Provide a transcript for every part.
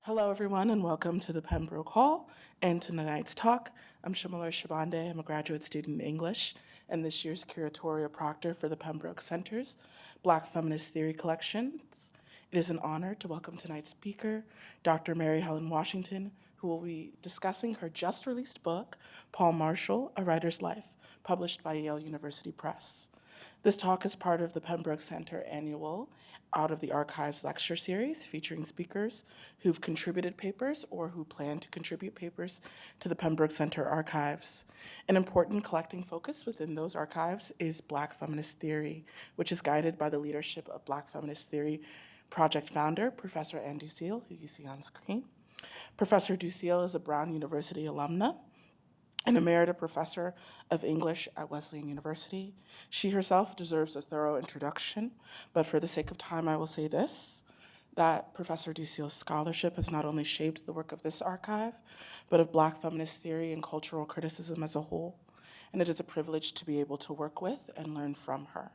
Hello, everyone, and welcome to the Pembroke Hall and to tonight's talk. I'm Shamala Shabande. I'm a graduate student in English and this year's curatorial proctor for the Pembroke Center's Black Feminist Theory Collections. It is an honor to welcome tonight's speaker, Dr. Mary Helen Washington, who will be discussing her just-released book, Paul Marshall, A Writer's Life, published by Yale University Press. This talk is part of the Pembroke Center annual Out of the Archives lecture series featuring speakers who've contributed papers or who plan to contribute papers to the Pembroke Center archives. An important collecting focus within those archives is Black feminist theory, which is guided by the leadership of Black Feminist Theory Project founder, Professor Anne Ducille, who you see on screen. Professor Ducille is a Brown University alumna and emerita professor of English at Wesleyan University. She herself deserves a thorough introduction, but for the sake of time, I will say this, that Professor Ducille's scholarship has not only shaped the work of this archive, but of Black feminist theory and cultural criticism as a whole, and it is a privilege to be able to work with and learn from her.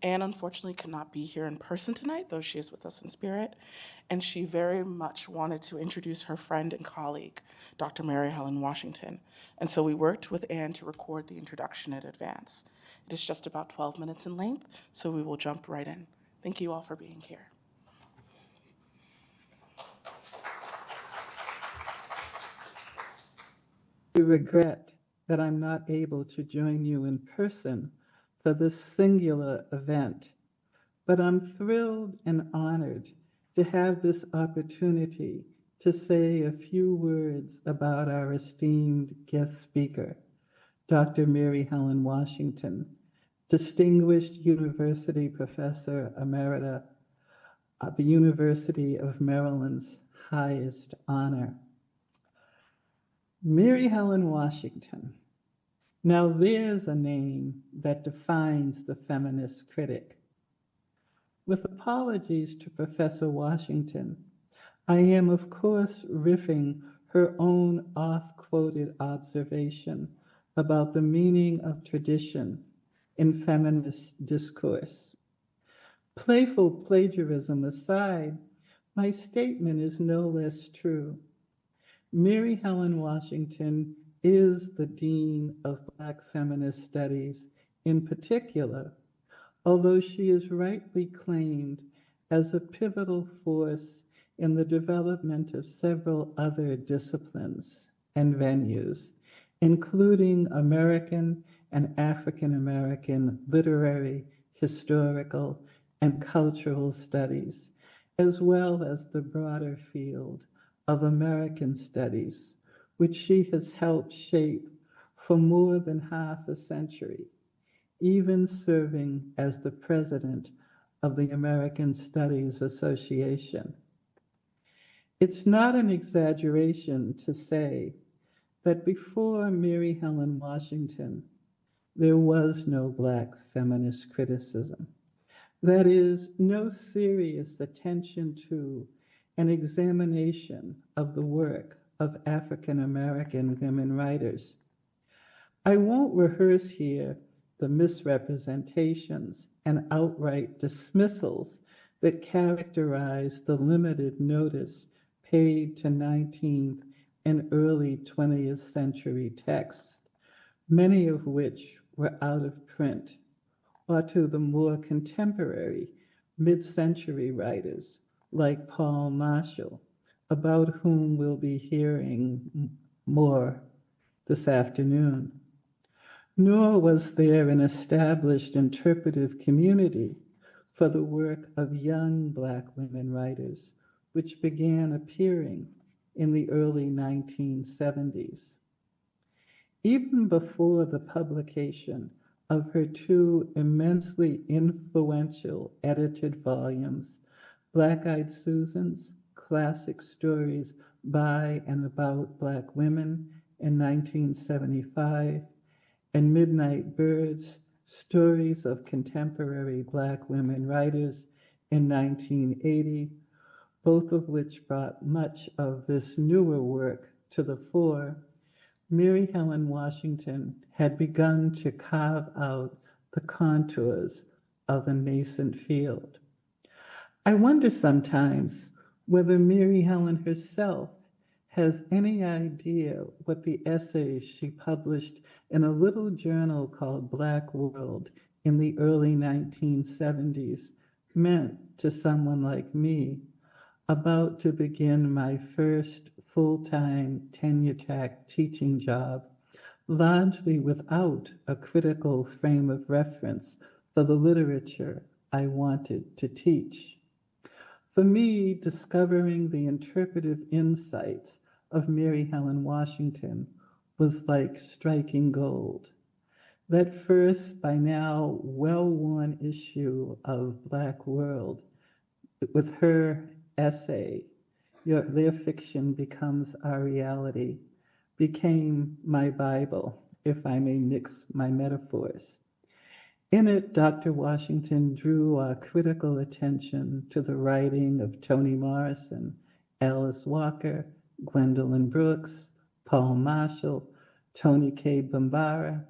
Anne unfortunately could not be here in person tonight, though she is with us in spirit, and she very much wanted to introduce her friend and colleague, Dr. Mary Helen Washington. And so we worked with Anne to record the introduction in advance. It is just about 12 minutes in length, so we will jump right in. Thank you all for being here. I regret that I'm not able to join you in person for this singular event, but I'm thrilled and honored to have this opportunity to say a few words about our esteemed guest speaker, Dr. Mary Helen Washington, Distinguished University Professor Emerita at the University of Maryland's highest honor. Mary Helen Washington. Now there's a name that defines the feminist critic. With apologies to Professor Washington, I am of course riffing her own oft-quoted observation about the meaning of tradition in feminist discourse. Playful plagiarism aside, my statement is no less true. Mary Helen Washington is the Dean of Black Feminist Studies in particular, although she is rightly claimed as a pivotal force in the development of several other disciplines and venues, including American and African American literary, historical, and cultural studies, as well as the broader field of American studies, which she has helped shape for more than half a century, even serving as the president of the American Studies Association. It's not an exaggeration to say that before Mary Helen Washington, there was no Black feminist criticism. That is, no serious attention to an examination of the work of African American women writers. I won't rehearse here the misrepresentations and outright dismissals that characterize the limited notice paid to 19th and early 20th century texts, many of which were out of print, or to the more contemporary mid-century writers like Paul Marshall, about whom we'll be hearing more this afternoon. Nor was there an established interpretive community for the work of young Black women writers, which began appearing in the early 1970s. Even before the publication of her two immensely influential edited volumes, Black-Eyed Susans, Classic Stories by and About Black Women in 1975, and Midnight Birds, Stories of Contemporary Black Women Writers in 1980, both of which brought much of this newer work to the fore, Mary Helen Washington had begun to carve out the contours of a nascent field. I wonder sometimes whether Mary Helen herself has any idea what the essays she published in a little journal called Black World in the early 1970s meant to someone like me, about to begin my first full-time tenure-track teaching job, largely without a critical frame of reference for the literature I wanted to teach. For me, discovering the interpretive insights of Mary Helen Washington was like striking gold. That first, by now well-worn issue of Black World, with her essay, Their Fiction Becomes Our Reality, became my Bible, if I may mix my metaphors. In it, Dr. Washington drew our critical attention to the writing of Toni Morrison, Alice Walker, Gwendolyn Brooks, Paul Marshall, Toni K. Bambara,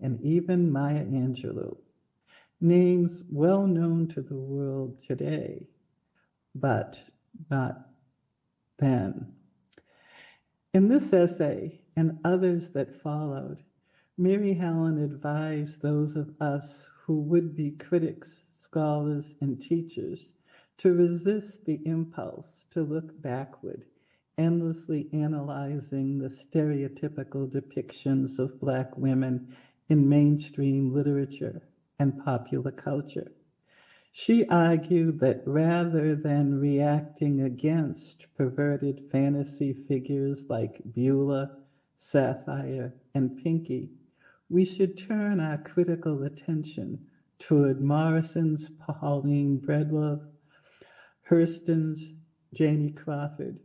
and even Maya Angelou, names well known to the world today, but not then. In this essay and others that followed, Mary Helen advised those of us who would be critics, scholars, and teachers to resist the impulse to look backward, endlessly analyzing the stereotypical depictions of Black women in mainstream literature and popular culture. She argued that rather than reacting against perverted fantasy figures like Beulah, Sapphire, and Pinky, we should turn our critical attention toward Morrison's Pauline Breedlove, Hurston's Jamie Crawford,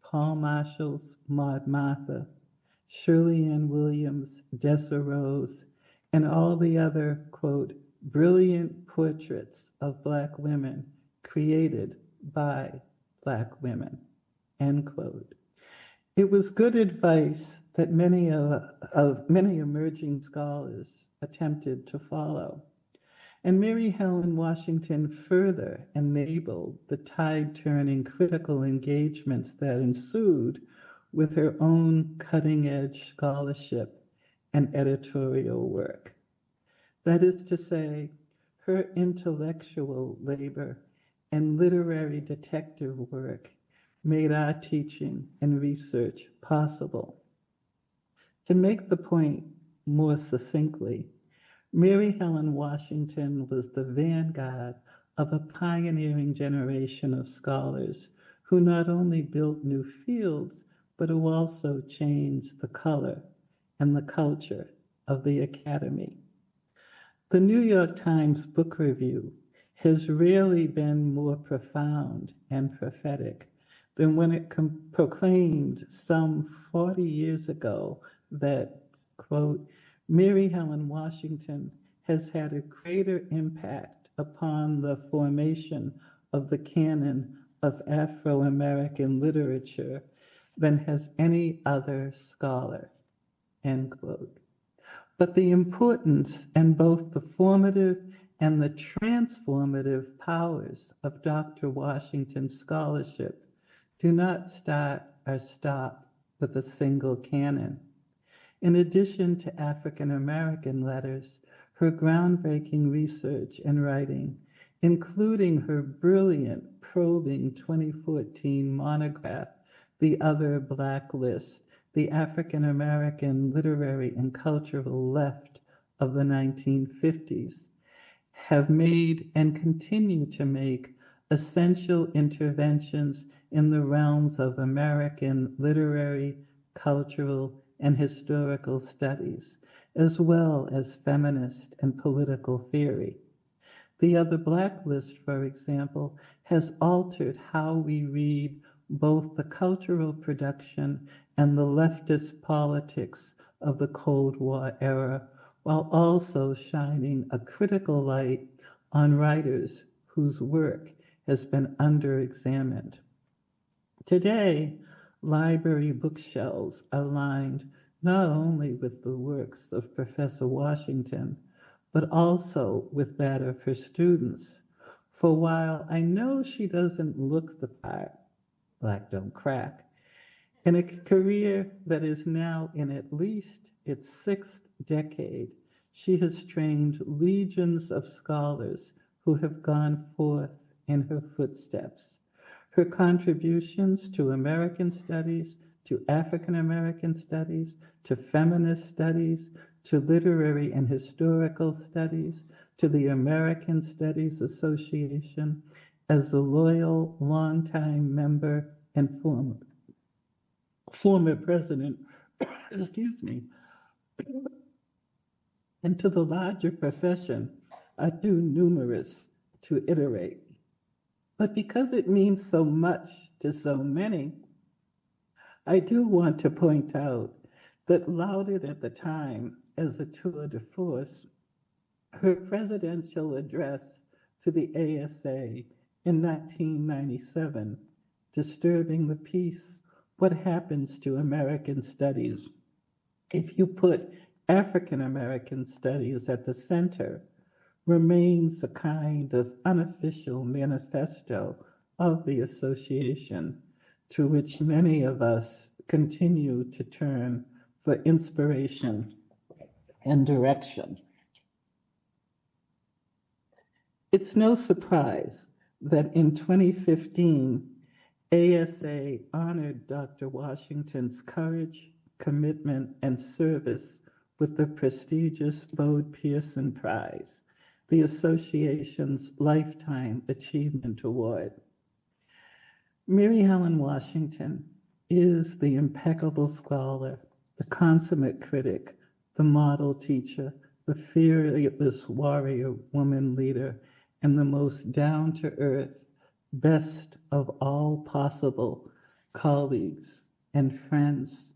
Paul Marshall's Maud Martha, Shirley Ann Williams' Dessa Rose, and all the other, quote, brilliant portraits of Black women created by Black women, end quote. It was good advice that many emerging scholars attempted to follow. And Mary Helen Washington further enabled the tide-turning critical engagements that ensued with her own cutting-edge scholarship and editorial work. That is to say, her intellectual labor and literary detective work made our teaching and research possible. To make the point more succinctly, Mary Helen Washington was the vanguard of a pioneering generation of scholars who not only built new fields, but who also changed the color and the culture of the academy. The New York Times Book Review has rarely been more profound and prophetic than when it proclaimed some 40 years ago that, quote, Mary Helen Washington has had a greater impact upon the formation of the canon of Afro-American literature than has any other scholar, end quote. But the importance and both the formative and the transformative powers of Dr. Washington's scholarship do not start or stop with a single canon. In addition to African American letters, her groundbreaking research and writing, including her brilliant, probing 2014 monograph, The Other Black List, the African American literary and cultural left of the 1950s, have made and continue to make essential interventions in the realms of American literary, cultural, and historical studies, as well as feminist and political theory. The Other Black List, for example, has altered how we read both the cultural production and the leftist politics of the Cold War era, while also shining a critical light on writers whose work has been under-examined. Today, library bookshelves are lined not only with the works of Professor Washington, but also with that of her students. For while I know she doesn't look the part, Black Don't Crack, in a career that is now in at least its sixth decade. She has trained legions of scholars who have gone forth in her footsteps. Her contributions to American studies, to African American studies, to feminist studies, to literary and historical studies, to the American Studies Association, as a loyal, longtime member and former president, excuse me, and to the larger profession are too numerous to iterate. But because it means so much to so many, I do want to point out that lauded at the time as a tour de force, her presidential address to the ASA in 1997, Disturbing the Peace, What Happens to American Studies if you put African American studies at the center, remains a kind of unofficial manifesto of the association to which many of us continue to turn for inspiration and direction. It's no surprise that in 2015, ASA honored Dr. Washington's courage, commitment, and service with the prestigious Bode Pearson Prize, the association's Lifetime Achievement Award. Mary Helen Washington is the impeccable scholar, the consummate critic, the model teacher, the fearless warrior woman leader, and the most down-to-earth, best of all possible colleagues and friends.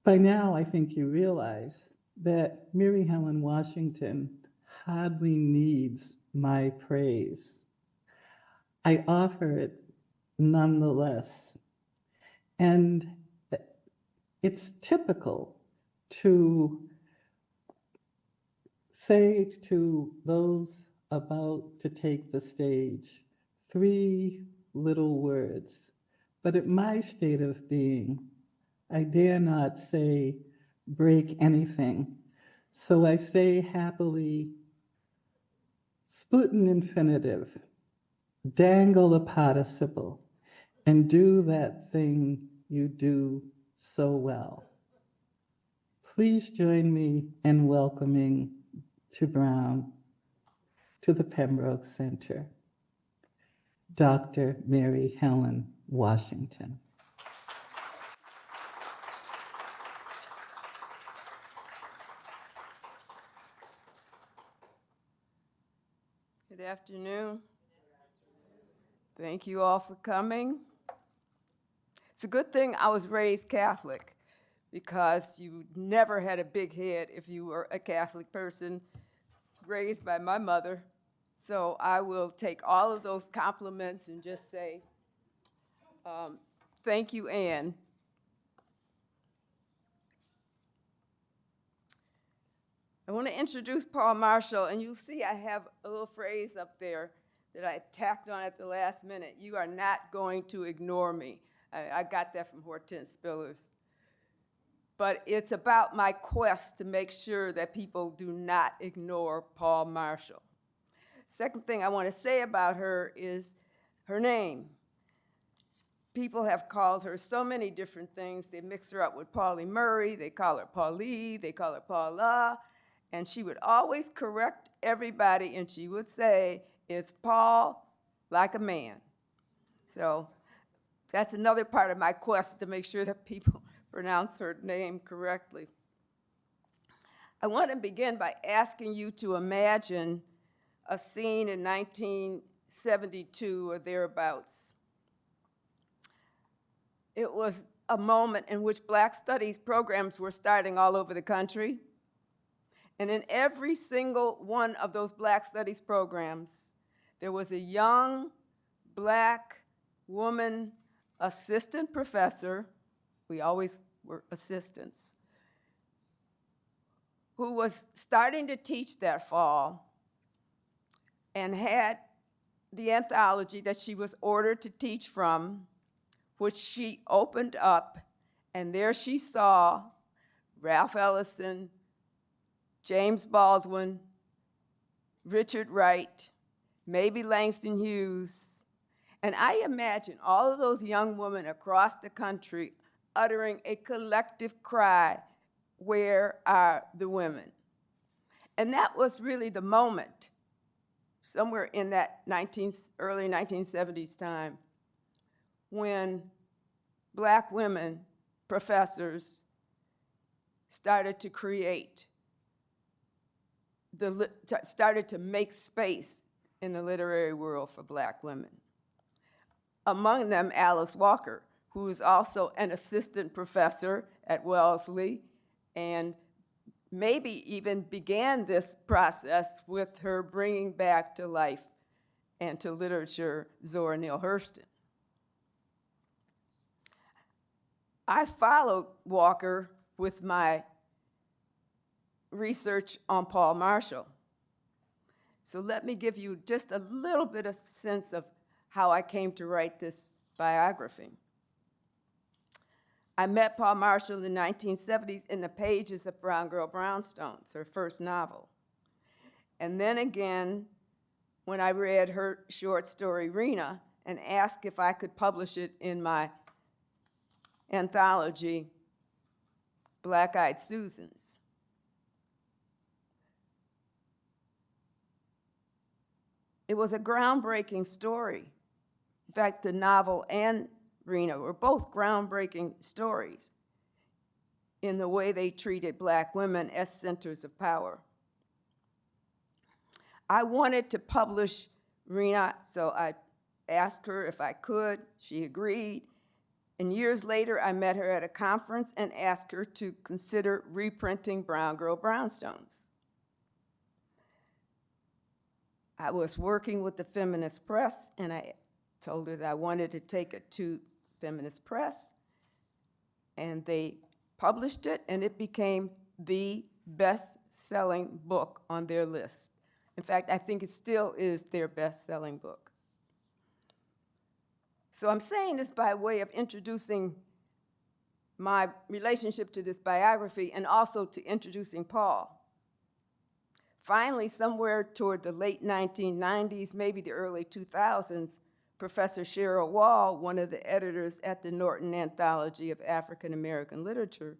By now, I think you realize that Mary Helen Washington hardly needs my praise. I offer it nonetheless. And it's typical to say to those about to take the stage 3 little words, but at my state of being, I dare not say break anything. So I say happily, split an infinitive, dangle a participle, and do that thing you do so well. Please join me in welcoming to Brown, to the Pembroke Center, Dr. Mary Helen Washington. Good afternoon. Thank you all for coming. It's a good thing I was raised Catholic, because you never had a big head if you were a Catholic person raised by my mother. So I will take all of those compliments and just say, thank you, Anne. I want to introduce Paul Marshall, and you'll see I have a little phrase up there that I tacked on at the last minute. You are not going to ignore me. I got that from Hortense Spillers. But it's about my quest to make sure that people do not ignore Paul Marshall. Second thing I want to say about her is her name. People have called her so many different things. They mix her up with Pauli Murray, they call her Paulie, they call her Paula, and she would always correct everybody, and she would say, it's Paul like a man. So that's another part of my quest, to make sure that people pronounce her name correctly. I want to begin by asking you to imagine a scene in 1972 or thereabouts. It was a moment in which Black Studies programs were starting all over the country. And in every single one of those Black Studies programs, there was a young Black woman assistant professor, we always were assistants, who was starting to teach that fall and had the anthology that she was ordered to teach from, which she opened up, and there she saw Ralph Ellison, James Baldwin, Richard Wright, maybe Langston Hughes. And I imagine all of those young women across the country uttering a collective cry, "Where are the women?" And that was really the moment, somewhere in that early 1970s time, when Black women, professors, started to create, started to make space in the literary world for Black women. Among them, Alice Walker, who is also an assistant professor at Wellesley, and maybe even began this process with her bringing back to life and to literature Zora Neale Hurston. I followed Walker with my research on Paule Marshall. So let me give you just a little bit of sense of how I came to write this biography. I met Paule Marshall in the 1970s in the pages of Brown Girl Brownstones, her first novel. And then again, when I read her short story, Rena, and asked if I could publish it in my anthology, Black-Eyed Susans. It was a groundbreaking story. In fact, the novel and Rena were both groundbreaking stories in the way they treated Black women as centers of power. I wanted to publish Rena, so I asked her if I could. She agreed. And years later, I met her at a conference and asked her to consider reprinting Brown Girl Brownstones. I was working with the Feminist Press, and I told her that I wanted to take it to Feminist Press, and they published it, and it became the best-selling book on their list. In fact, I think it still is their best-selling book. So I'm saying this by way of introducing my relationship to this biography and also to introducing Paule. Finally, somewhere toward the late 1990s, maybe the early 2000s, Professor Cheryl Wall, one of the editors at the Norton Anthology of African American Literature,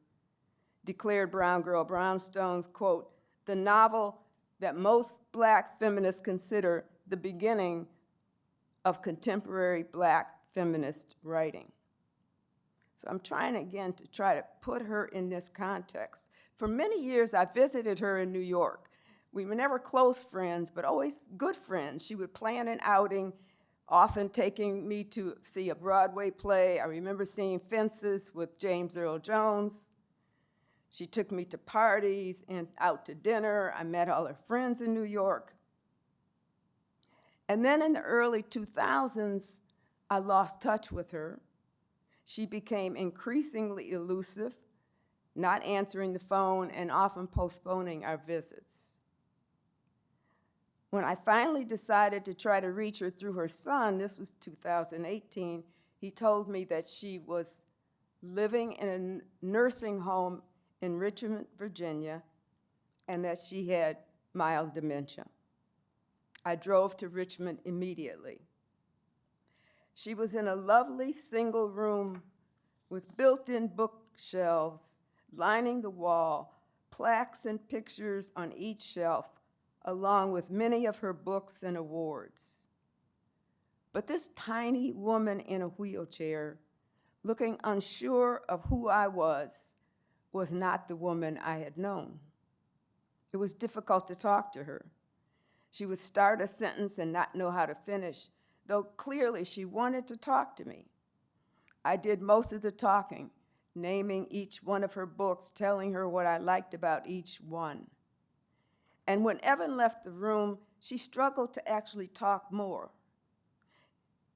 declared Brown Girl Brownstones, quote, the novel that most Black feminists consider the beginning of contemporary Black feminist writing. So I'm trying again to try to put her in this context. For many years, I visited her in New York. We were never close friends, but always good friends. She would plan an outing, often taking me to see a Broadway play. I remember seeing Fences with James Earl Jones. She took me to parties and out to dinner. I met all her friends in New York. And then in the early 2000s, I lost touch with her. She became increasingly elusive, not answering the phone and often postponing our visits. When I finally decided to try to reach her through her son, this was 2018, he told me that she was living in a nursing home in Richmond, Virginia, and that she had mild dementia. I drove to Richmond immediately. She was in a lovely single room with built-in bookshelves lining the wall, plaques and pictures on each shelf, along with many of her books and awards. But this tiny woman in a wheelchair, looking unsure of who I was not the woman I had known. It was difficult to talk to her. She would start a sentence and not know how to finish, though clearly she wanted to talk to me. I did most of the talking, naming each one of her books, telling her what I liked about each one. And when Evan left the room, she struggled to actually talk more.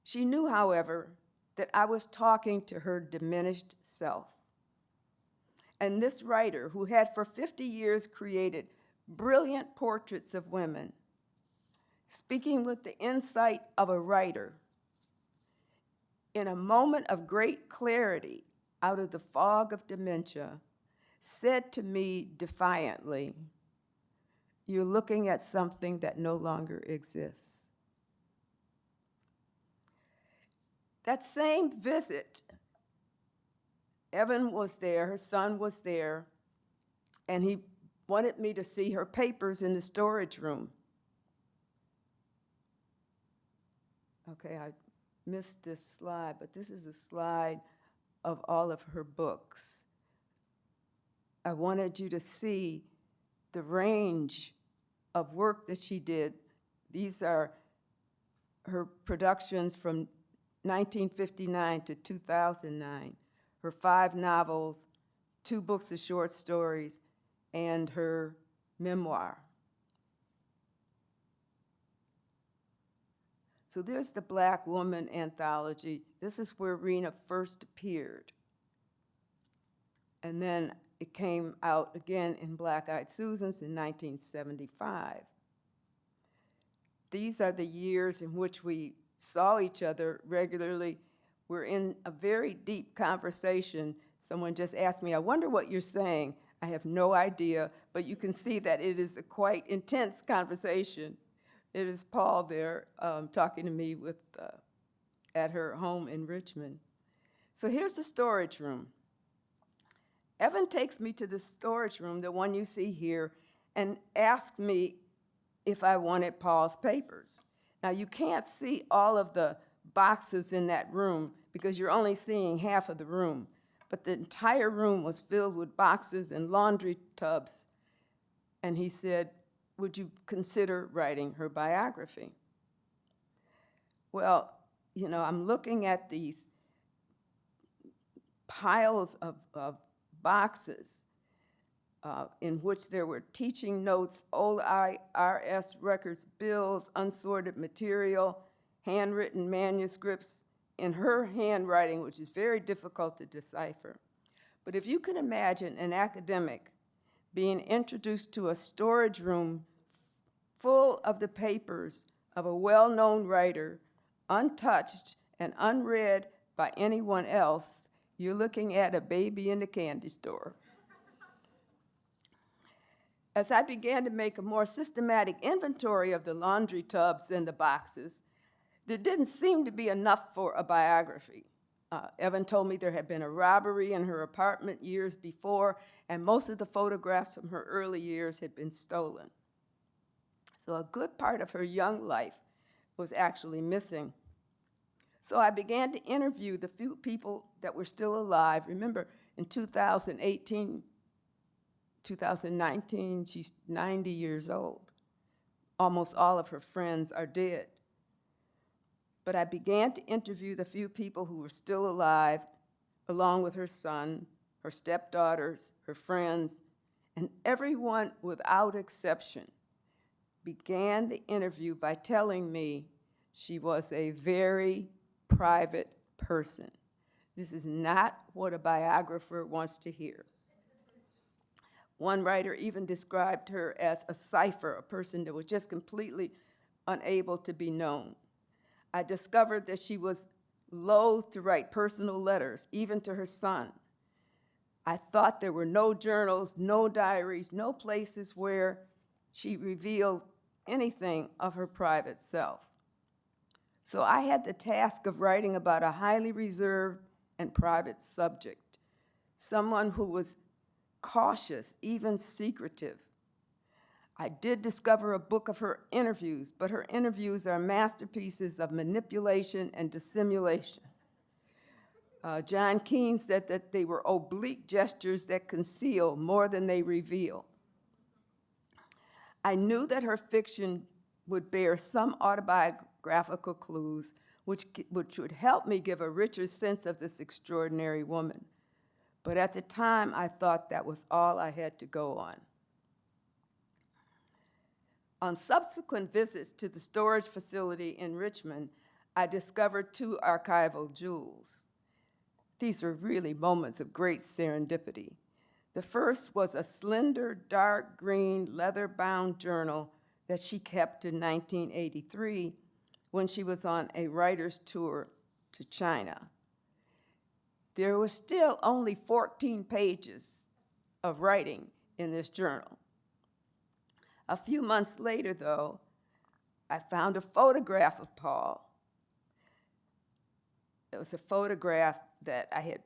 She knew, however, that I was talking to her diminished self. And this writer, who had for 50 years created brilliant portraits of women, speaking with the insight of a writer, in a moment of great clarity out of the fog of dementia, said to me defiantly, "You're looking at something that no longer exists." That same visit, Evan was there, her son was there, and he wanted me to see her papers in the storage room. Okay, I missed this slide, but this is a slide of all of her books. I wanted you to see the range of work that she did. These are her productions from 1959 to 2009, her 5 novels, 2 books of short stories, and her memoir. So there's the Black Woman anthology. This is where Rena first appeared. And then it came out again in Black Eyed Susans in 1975. These are the years in which we saw each other regularly. We're in a very deep conversation. Someone just asked me, "I wonder what you're saying." I have no idea, but you can see that it is a quite intense conversation. It is Paule there talking to me at her home in Richmond. So here's the storage room. Evan takes me to the storage room, the one you see here, and asks me if I wanted Paul's papers. Now, you can't see all of the boxes in that room because you're only seeing half of the room, but the entire room was filled with boxes and laundry tubs. And he said, "Would you consider writing her biography?" Well, you know, I'm looking at these piles of boxes in which there were teaching notes, old IRS records, bills, unsorted material, handwritten manuscripts in her handwriting, which is very difficult to decipher. But if you can imagine an academic being introduced to a storage room full of the papers of a well-known writer, untouched and unread by anyone else, you're looking at a baby in the candy store. As I began to make a more systematic inventory of the laundry tubs and the boxes, there didn't seem to be enough for a biography. Evan told me there had been a robbery in her apartment years before, and most of the photographs from her early years had been stolen. So a good part of her young life was actually missing. So I began to interview the few people that were still alive. Remember, in 2019, she's 90 years old. Almost all of her friends are dead. But I began to interview the few people who were still alive, along with her son, her stepdaughters, her friends, and everyone without exception began the interview by telling me she was a very private person. This is not what a biographer wants to hear. One writer even described her as a cipher, a person that was just completely unable to be known. I discovered that she was loath to write personal letters, even to her son. I thought there were no journals, no diaries, no places where she revealed anything of her private self. So I had the task of writing about a highly reserved and private subject, someone who was cautious, even secretive. I did discover a book of her interviews, but her interviews are masterpieces of manipulation and dissimulation. John Keene said that they were oblique gestures that conceal more than they reveal. I knew that her fiction would bear some autobiographical clues, which would help me give a richer sense of this extraordinary woman. But at the time, I thought that was all I had to go on. On subsequent visits to the storage facility in Richmond, I discovered 2 archival jewels. These were really moments of great serendipity. The first was a slender, dark green, leather-bound journal that she kept in 1983 when she was on a writer's tour to China. There was still only 14 pages of writing in this journal. A few months later, though, I found a photograph of Paule. It was a photograph that I had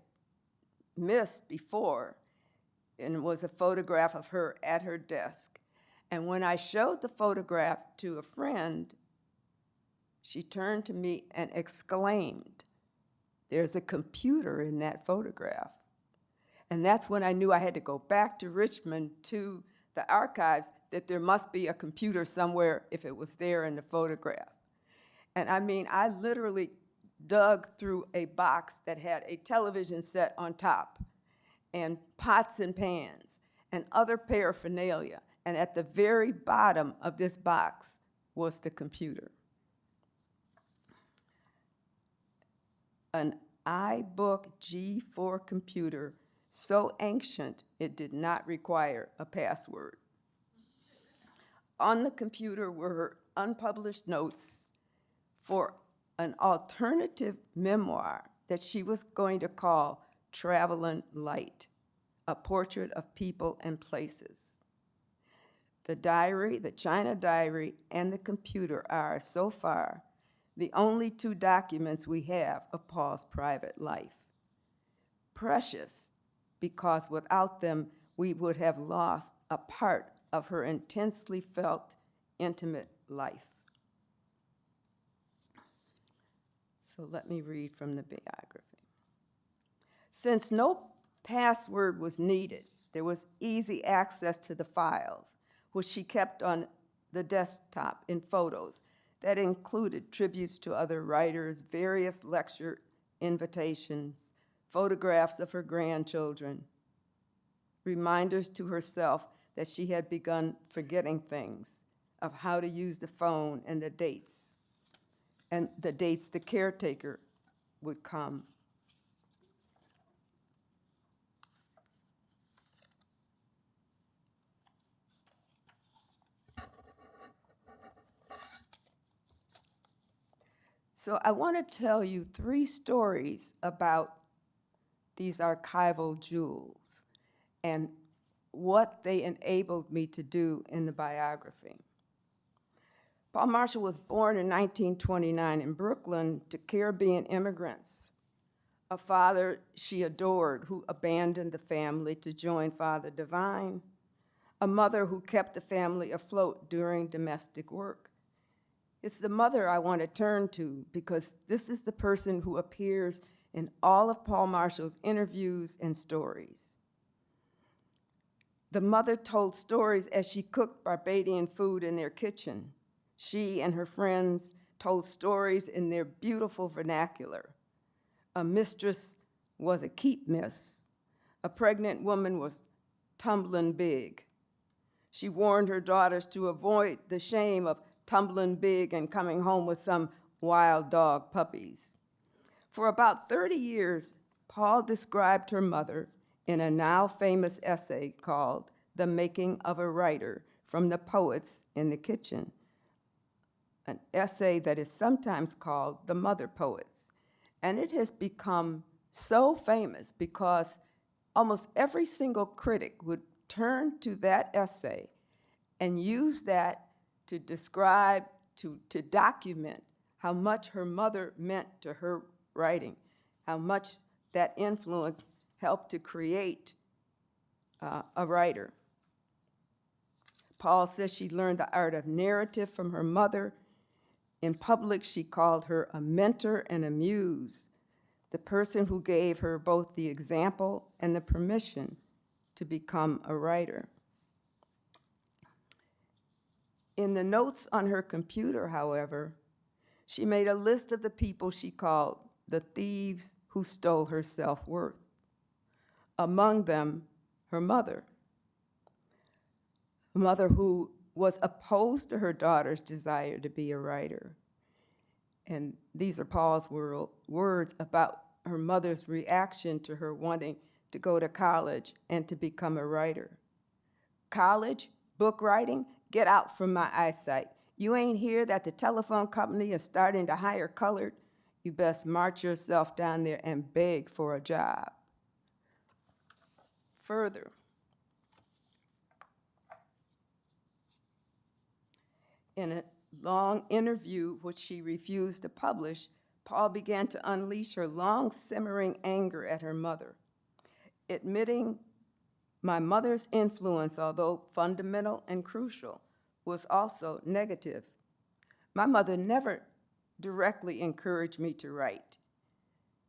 missed before, and it was a photograph of her at her desk. And when I showed the photograph to a friend, she turned to me and exclaimed, "There's a computer in that photograph." And that's when I knew I had to go back to Richmond to the archives, that there must be a computer somewhere if it was there in the photograph. And I mean, I literally dug through a box that had a television set on top and pots and pans and other paraphernalia. And at the very bottom of this box was the computer. An iBook G4 computer so ancient it did not require a password. On the computer were her unpublished notes for an alternative memoir that she was going to call Travelin' Light, a portrait of people and places. The diary, the China diary, and the computer are, so far, the only two documents we have of Paule's private life. Precious, because without them, we would have lost a part of her intensely felt, intimate life. So let me read from the biography. Since no password was needed, there was easy access to the files, which she kept on the desktop in photos that included tributes to other writers, various lecture invitations, photographs of her grandchildren, reminders to herself that she had begun forgetting things, of how to use the phone and the dates the caretaker would come. So I want to tell you 3 stories about these archival jewels and what they enabled me to do in the biography. Paule Marshall was born in 1929 in Brooklyn to Caribbean immigrants, a father she adored who abandoned the family to join Father Divine, a mother who kept the family afloat during domestic work. It's the mother I want to turn to because this is the person who appears in all of Paule Marshall's interviews and stories. The mother told stories as she cooked Barbadian food in their kitchen. She and her friends told stories in their beautiful vernacular. A mistress was a keep miss. A pregnant woman was tumbling big. She warned her daughters to avoid the shame of tumbling big and coming home with some wild dog puppies. For about 30 years, Paule described her mother in a now famous essay called The Making of a Writer from the Poets in the Kitchen, an essay that is sometimes called The Mother Poets. And it has become so famous because almost every single critic would turn to that essay and use that to describe, to document how much her mother meant to her writing, how much that influence helped to create a writer. Paule says she learned the art of narrative from her mother. In public, she called her a mentor and a muse, the person who gave her both the example and the permission to become a writer. In the notes on her computer, however, she made a list of the people she called the thieves who stole her self-worth. Among them, her mother. A mother who was opposed to her daughter's desire to be a writer. And these are Paule's words about her mother's reaction to her wanting to go to college and to become a writer. College? Book writing, get out from my eyesight. You ain't hear that the telephone company is starting to hire colored? You best march yourself down there and beg for a job. Further, in a long interview which she refused to publish, Paule began to unleash her long simmering anger at her mother, admitting my mother's influence, although fundamental and crucial, was also negative. My mother never directly encouraged me to write.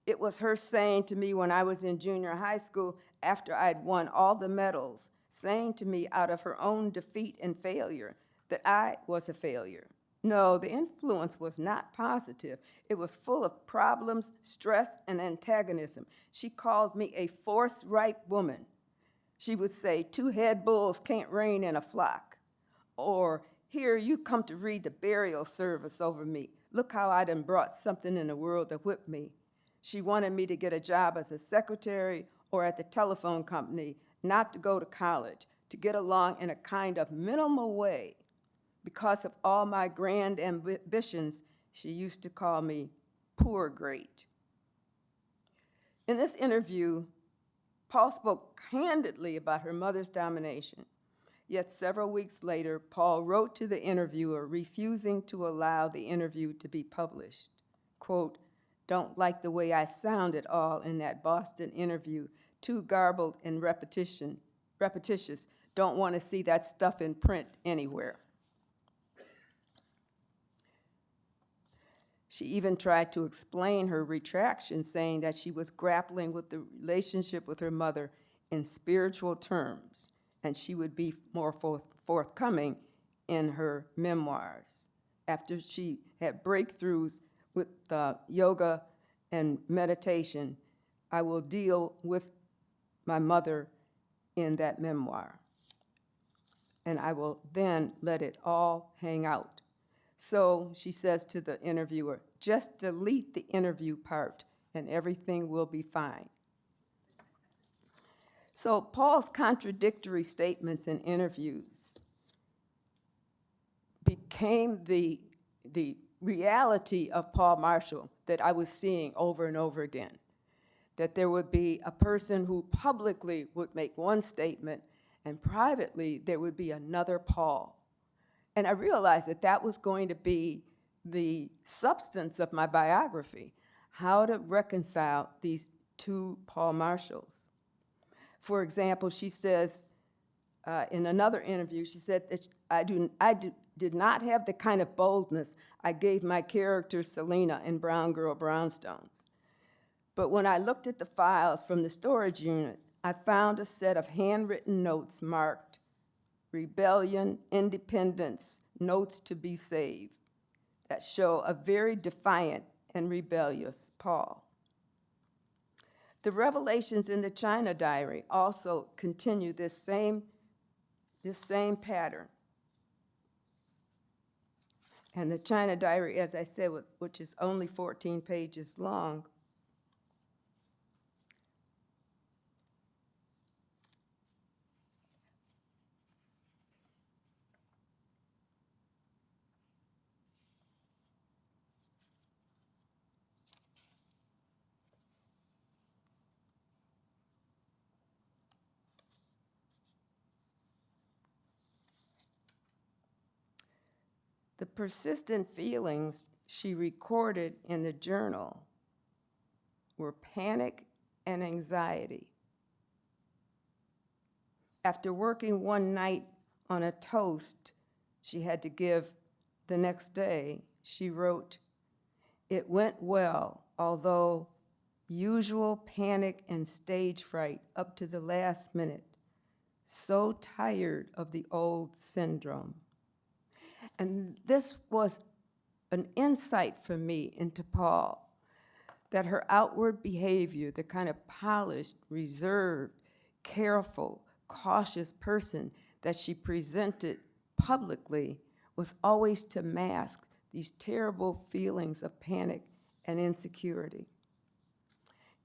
It was her saying to me when I was in junior high school, after I'd won all the medals, saying to me out of her own defeat and failure that I was a failure. No, the influence was not positive. It was full of problems, stress, and antagonism. She called me a force-ripe woman. She would say, 2 head bulls can't reign in a flock. Or, here, you come to read the burial service over me. Look how I done brought something in the world to whip me. She wanted me to get a job as a secretary or at the telephone company, not to go to college, to get along in a kind of minimal way. Because of all my grand ambitions, she used to call me poor great. In this interview, Paule spoke candidly about her mother's domination. Yet several weeks later, Paule wrote to the interviewer refusing to allow the interview to be published. Quote, "Don't like the way I sound at all in that Boston interview, too garbled and repetitious. Don't want to see that stuff in print anywhere." She even tried to explain her retraction, saying that she was grappling with the relationship with her mother in spiritual terms, and she would be more forthcoming in her memoirs. After she had breakthroughs with yoga and meditation, I will deal with my mother in that memoir, and I will then let it all hang out. So she says to the interviewer, just delete the interview part and everything will be fine. So Paule's contradictory statements in interviews became the reality of Paule Marshall that I was seeing over and over again. That there would be a person who publicly would make one statement and privately there would be another Paule. And I realized that that was going to be the substance of my biography, how to reconcile these two Paule Marshalls. For example, she says in another interview, she said that I did not have the kind of boldness I gave my character Selena in Brown Girl Brownstones. But when I looked at the files from the storage unit, I found a set of handwritten notes marked Rebellion, Independence, Notes to be Saved, that show a very defiant and rebellious Paule. The revelations in the China Diary also continue this same pattern. And the China Diary, as I said, which is only 14 pages long, the persistent feelings she recorded in the journal were panic and anxiety. After working one night on a toast she had to give the next day, she wrote, "It went well, although usual panic and stage fright up to the last minute. So tired of the old syndrome." And this was an insight for me into Paule, that her outward behavior, the kind of polished, reserved, careful, cautious person that she presented publicly, was always to mask these terrible feelings of panic and insecurity.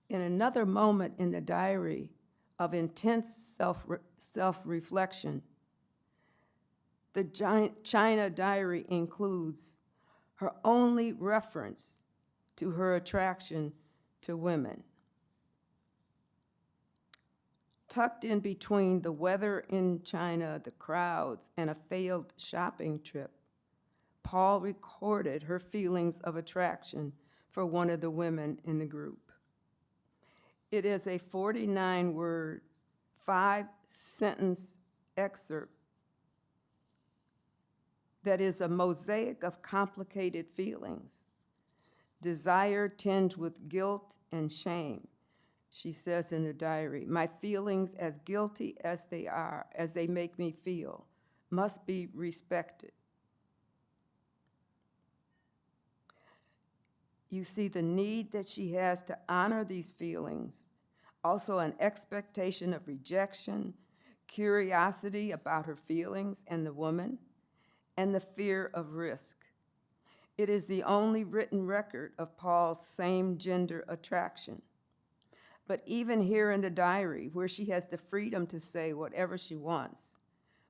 In another moment in the diary of intense self-reflection, The China diary includes her only reference to her attraction to women. Tucked in between the weather in China, the crowds, and a failed shopping trip, Paule recorded her feelings of attraction for one of the women in the group. It is a 49-word, 5-sentence excerpt that is a mosaic of complicated feelings. Desire tinged with guilt and shame. She says in the diary, "My feelings, as guilty as they are, as they make me feel, must be respected." You see the need that she has to honor these feelings, also an expectation of rejection, curiosity about her feelings and the woman, and the fear of risk. It is the only written record of Paule's same-gender attraction. But even here in the diary, where she has the freedom to say whatever she wants,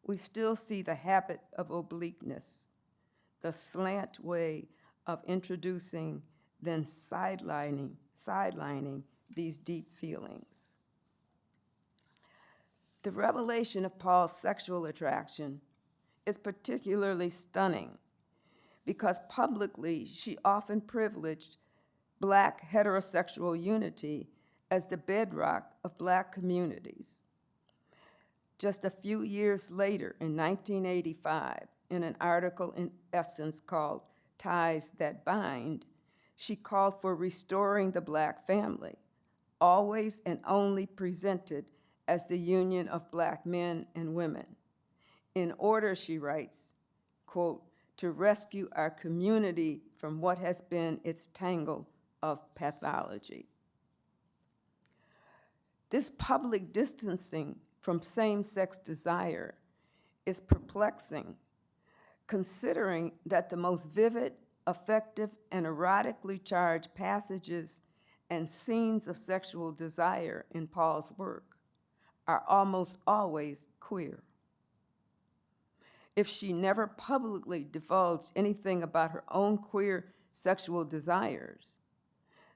we still see the habit of obliqueness, the slant way of introducing, then sidelining these deep feelings. The revelation of Paule's sexual attraction is particularly stunning because publicly she often privileged Black heterosexual unity as the bedrock of Black communities. Just a few years later, in 1985, in an article in Essence called "Ties That Bind," she called for restoring the Black family, always and only presented as the union of Black men and women, in order, she writes, quote, "to rescue our community from what has been its tangle of pathology." This public distancing from same-sex desire is perplexing, considering that the most vivid, effective, and erotically charged passages and scenes of sexual desire in Paule's work are almost always queer. If she never publicly divulged anything about her own queer sexual desires,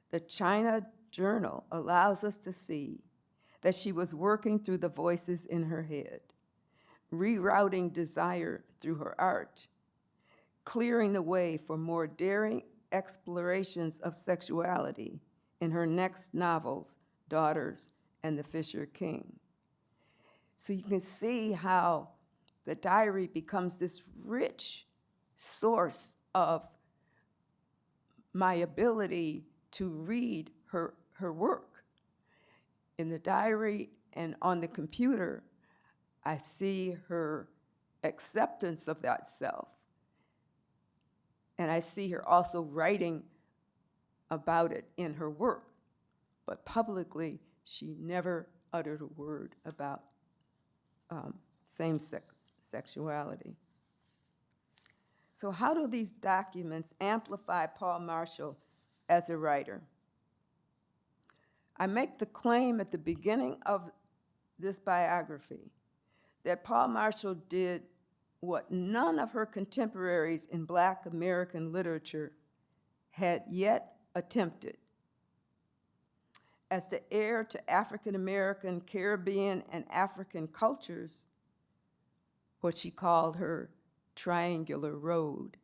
the China Journal allows us to see that she was working through the voices in her head, rerouting desire through her art, clearing the way for more daring explorations of sexuality in her next novels, Daughters and the Fisher King. So you can see how the diary becomes this rich source of my ability to read her work. In the diary and on the computer, I see her acceptance of that self. And I see her also writing about it in her work. But publicly, she never uttered a word about same-sex sexuality. So how do these documents amplify Paule Marshall as a writer? I make the claim at the beginning of this biography that Paule Marshall did what none of her contemporaries in Black American literature had yet attempted. As the heir to African American, Caribbean, and African cultures, what she called her triangular road,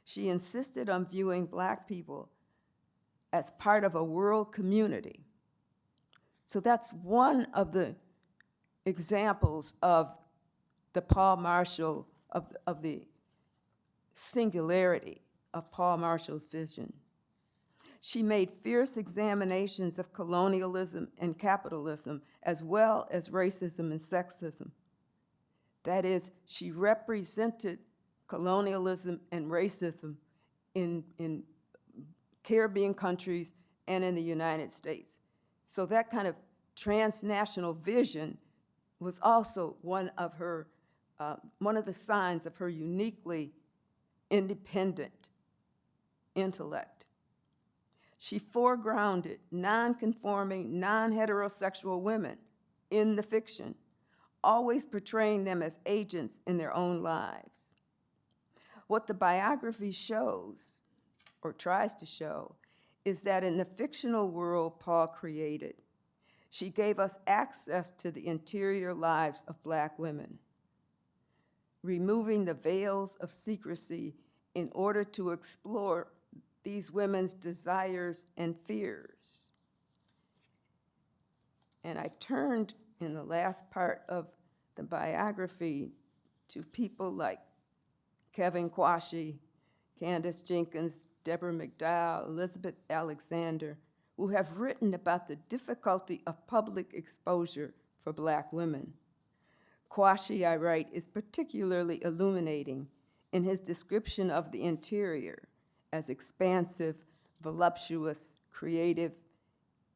she insisted on viewing Black people as part of a world community. So that's one of the examples of the Paule Marshall, of the singularity of Paule Marshall's vision. She made fierce examinations of colonialism and capitalism, as well as racism and sexism. That is, she represented colonialism and racism in Caribbean countries and in the United States. So that kind of transnational vision was also one of the signs of her uniquely independent intellect. She foregrounded non-conforming, non-heterosexual women in the fiction, always portraying them as agents in their own lives. What the biography shows, or tries to show, is that in the fictional world Paule created, she gave us access to the interior lives of Black women, removing the veils of secrecy in order to explore these women's desires and fears. And I turned in the last part of the biography to people like Kevin Quashie, Candace Jenkins, Deborah McDowell, Elizabeth Alexander, who have written about the difficulty of public exposure for Black women. Quashie, I write, is particularly illuminating in his description of the interior as expansive, voluptuous, creative,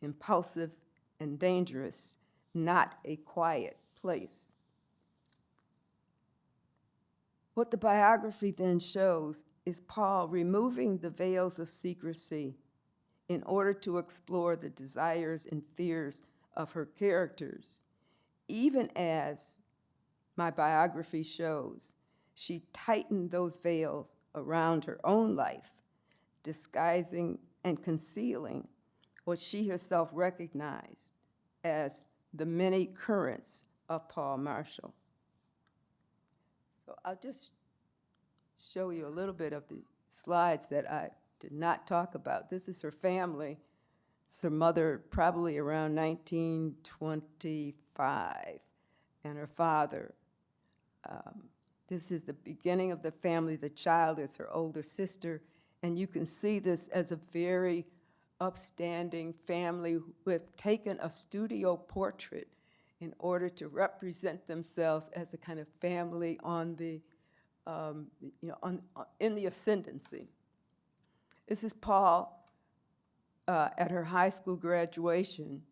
impulsive, and dangerous, not a quiet place. What the biography then shows is Paule removing the veils of secrecy in order to explore the desires and fears of her characters, even as my biography shows, she tightened those veils around her own life, disguising and concealing what she herself recognized as the many currents of Paule Marshall. So I'll just show you a little bit of the slides that I did not talk about. This is her family. It's her mother, probably around 1925, and her father. This is the beginning of the family. The child is her older sister, and you can see this as a very upstanding family who have taken a studio portrait in order to represent themselves as a kind of family on the, in the ascendancy. This is Paule at her high school graduation,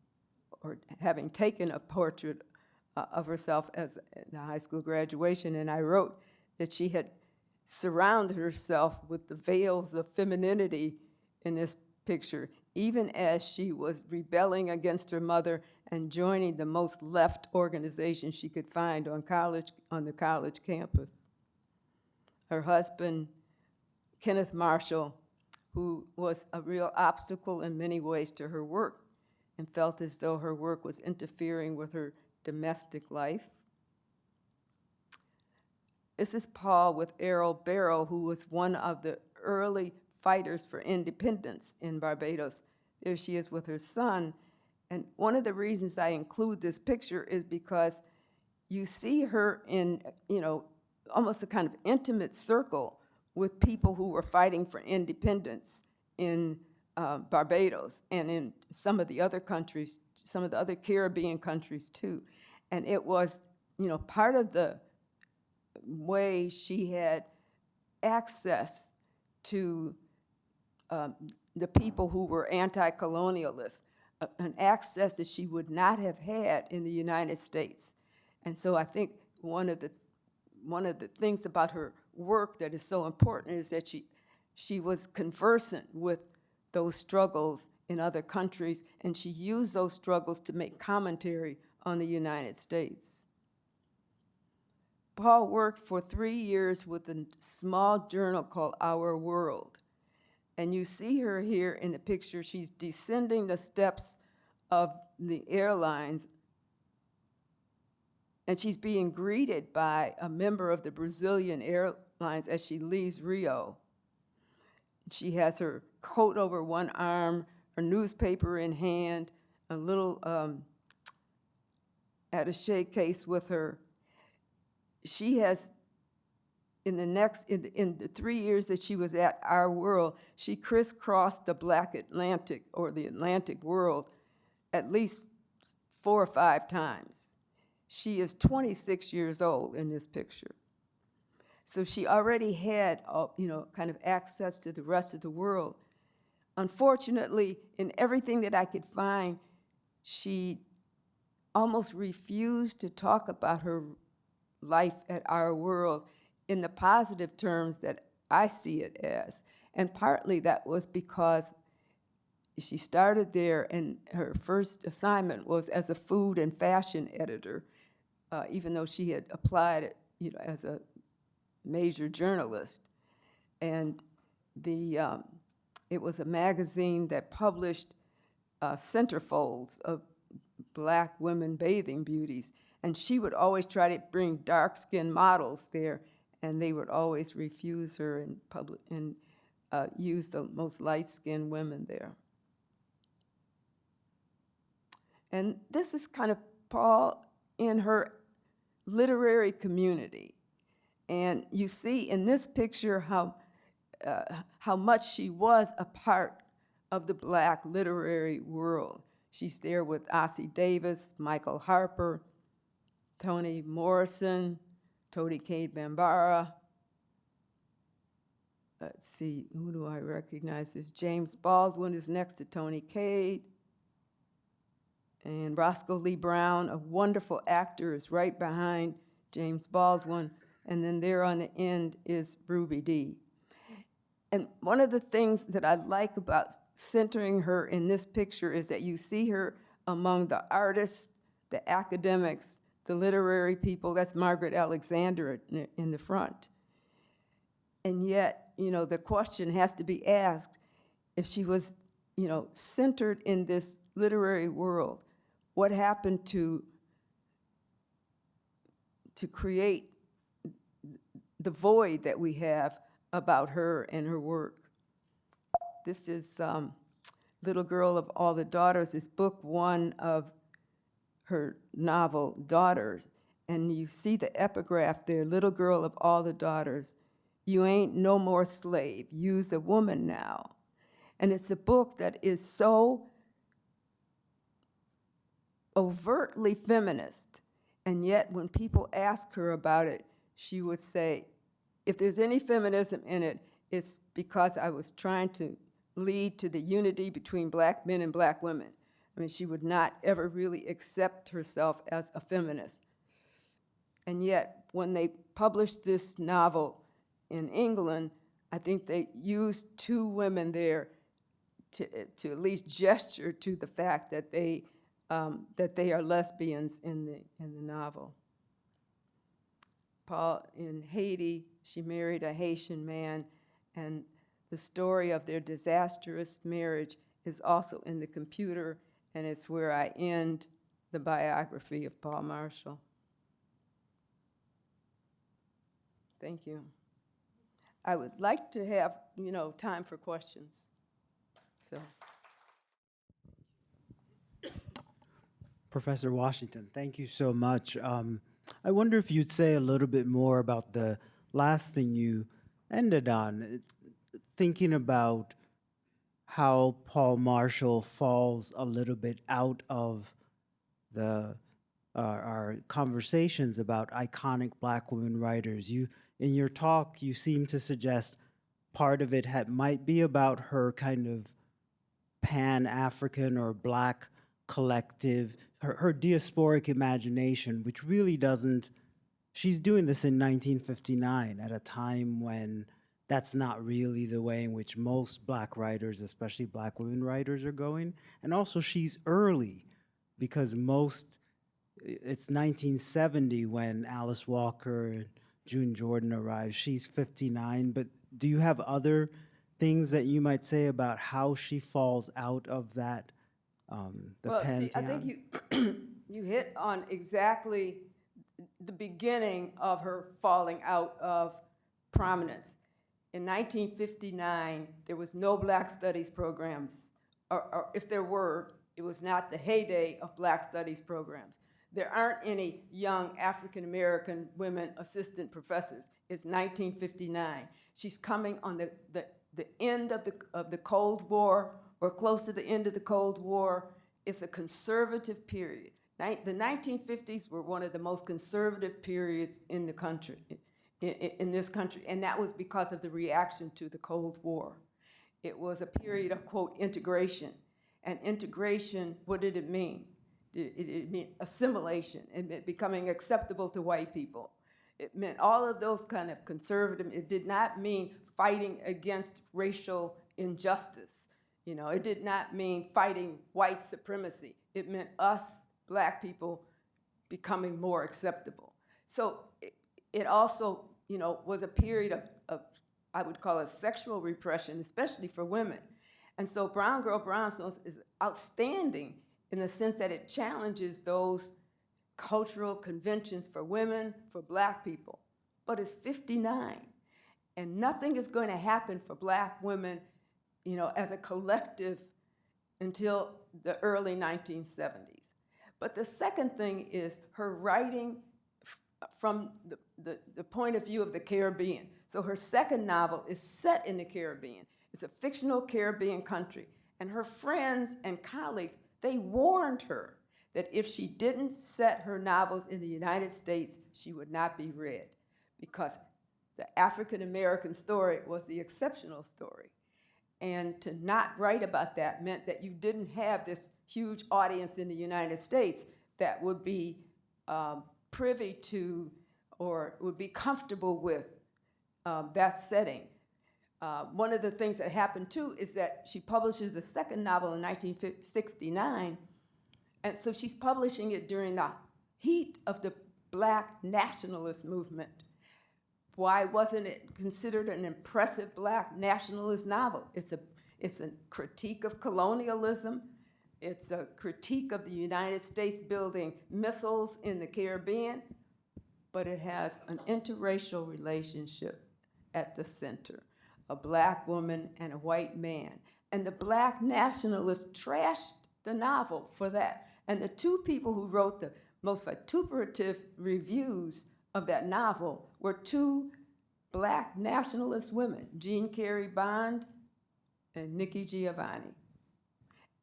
or having taken a portrait of herself as in a high school graduation, and I wrote that she had surrounded herself with the veils of femininity in this picture, even as she was rebelling against her mother and joining the most left organization she could find on the college campus. Her husband, Kenneth Marshall, who was a real obstacle in many ways to her work and felt as though her work was interfering with her domestic life. This is Paule with Errol Barrow, who was one of the early fighters for independence in Barbados. There she is with her son. And one of the reasons I include this picture is because you see her in, almost a kind of intimate circle with people who were fighting for independence in Barbados and in some of the other countries, some of the other Caribbean countries too. And it was, part of the way she had access to the people who were anti-colonialists, an access that she would not have had in the United States. And so I think one of the things about her work that is so important is that she was conversant with those struggles in other countries, and she used those struggles to make commentary on the United States. Paule worked for 3 years with a small journal called Our World. And you see her here in the picture. She's descending the steps of the airlines, and she's being greeted by a member of the Brazilian Airlines as she leaves Rio. She has her coat over one arm, her newspaper in hand, a little attaché case with her. She has, in the 3 years that she was at Our World, she crisscrossed the Black Atlantic, or the Atlantic world, at least 4 or 5 times. She is 26 years old in this picture. So she already had, kind of access to the rest of the world. Unfortunately, in everything that I could find, she almost refused to talk about her life at Our World in the positive terms that I see it as. And partly that was because she started there, and her first assignment was as a food and fashion editor, even though she had applied, as a major journalist. And it was a magazine that published centerfolds of black women bathing beauties. And she would always try to bring dark-skinned models there, and they would always refuse her and use the most light-skinned women there. And this is kind of Paul in her literary community. And you see in this picture how much she was a part of the black literary world. She's there with Ossie Davis, Michael Harper, Toni Morrison, Toni Cade Bambara. Let's see, who do I recognize? This James Baldwin is next to Toni Cade. And Roscoe Lee Brown, a wonderful actor, is right behind James Baldwin. And then there on the end is Ruby Dee. And one of the things that I like about centering her in this picture is that you see her among the artists, the academics, the literary people. That's Margaret Alexander in the front. And yet, the question has to be asked, if she was, centered in this literary world, what happened to create the void that we have about her and her work? This is Little Girl of All the Daughters, is book one of her novel, Daughters. And you see the epigraph there, Little Girl of All the Daughters, you ain't no more slave, you's a woman now. And it's a book that is so overtly feminist, and yet when people ask her about it, she would say, if there's any feminism in it, it's because I was trying to lead to the unity between black men and black women. I mean, she would not ever really accept herself as a feminist. And yet, when they published this novel in England, I think they used two women there to at least gesture to the fact that they are lesbians in the novel. Paul, in Haiti, she married a Haitian man, and the story of their disastrous marriage is also in the computer, and it's where I end the biography of Paul Marshall. Thank you. I would like to have, time for questions. So. Professor Washington, thank you so much. I wonder if you'd say a little bit more about the last thing you ended on, thinking about how Paul Marshall falls a little bit out of our conversations about iconic black women writers. In your talk, you seem to suggest part of it might be about her kind of pan-African or black collective, her diasporic imagination, which really doesn't, she's doing this in 1959 at a time when that's not really the way in which most black writers, especially black women writers, are going. And also she's early because it's 1970 when Alice Walker and June Jordan arrives. She's 59, but do you have other things that you might say about how she falls out of that, pantheon? See, I think you hit on exactly the beginning of her falling out of prominence. In 1959, there was no Black Studies programs, or if there were, it was not the heyday of Black Studies programs. There aren't any young African-American women assistant professors. It's 1959. She's coming on the end of the Cold War, or close to the end of the Cold War. It's a conservative period. The 1950s were one of the most conservative periods in the country, in this country, and that was because of the reaction to the Cold War. It was a period of, quote, integration. And integration, what did it mean? It meant assimilation. It meant becoming acceptable to white people. It meant all of those kind of conservative. It did not mean fighting against racial injustice. It did not mean fighting white supremacy. It meant us, black people, becoming more acceptable. So it also, was a period of, I would call it sexual repression, especially for women. And so Brown Girl Brownstones is outstanding in the sense that it challenges those cultural conventions for women, for black people. But it's 59, and nothing is going to happen for black women, as a collective until the early 1970s. But the second thing is her writing from the point of view of the Caribbean. So her second novel is set in the Caribbean. It's a fictional Caribbean country. And her friends and colleagues, they warned her that if she didn't set her novels in the United States, she would not be read, because the African American story was the exceptional story. And to not write about that meant that you didn't have this huge audience in the United States that would be privy to or would be comfortable with that setting. One of the things that happened too is that she publishes a second novel in 1969, and so she's publishing it during the heat of the Black nationalist movement. Why wasn't it considered an impressive Black nationalist novel? It's a critique of colonialism. It's a critique of the United States building missiles in the Caribbean, but it has an interracial relationship at the center, a Black woman and a white man. And the Black nationalists trashed the novel for that. And the two people who wrote the most vituperative reviews of that novel were two Black nationalist women, Jean Carey Bond and Nikki Giovanni.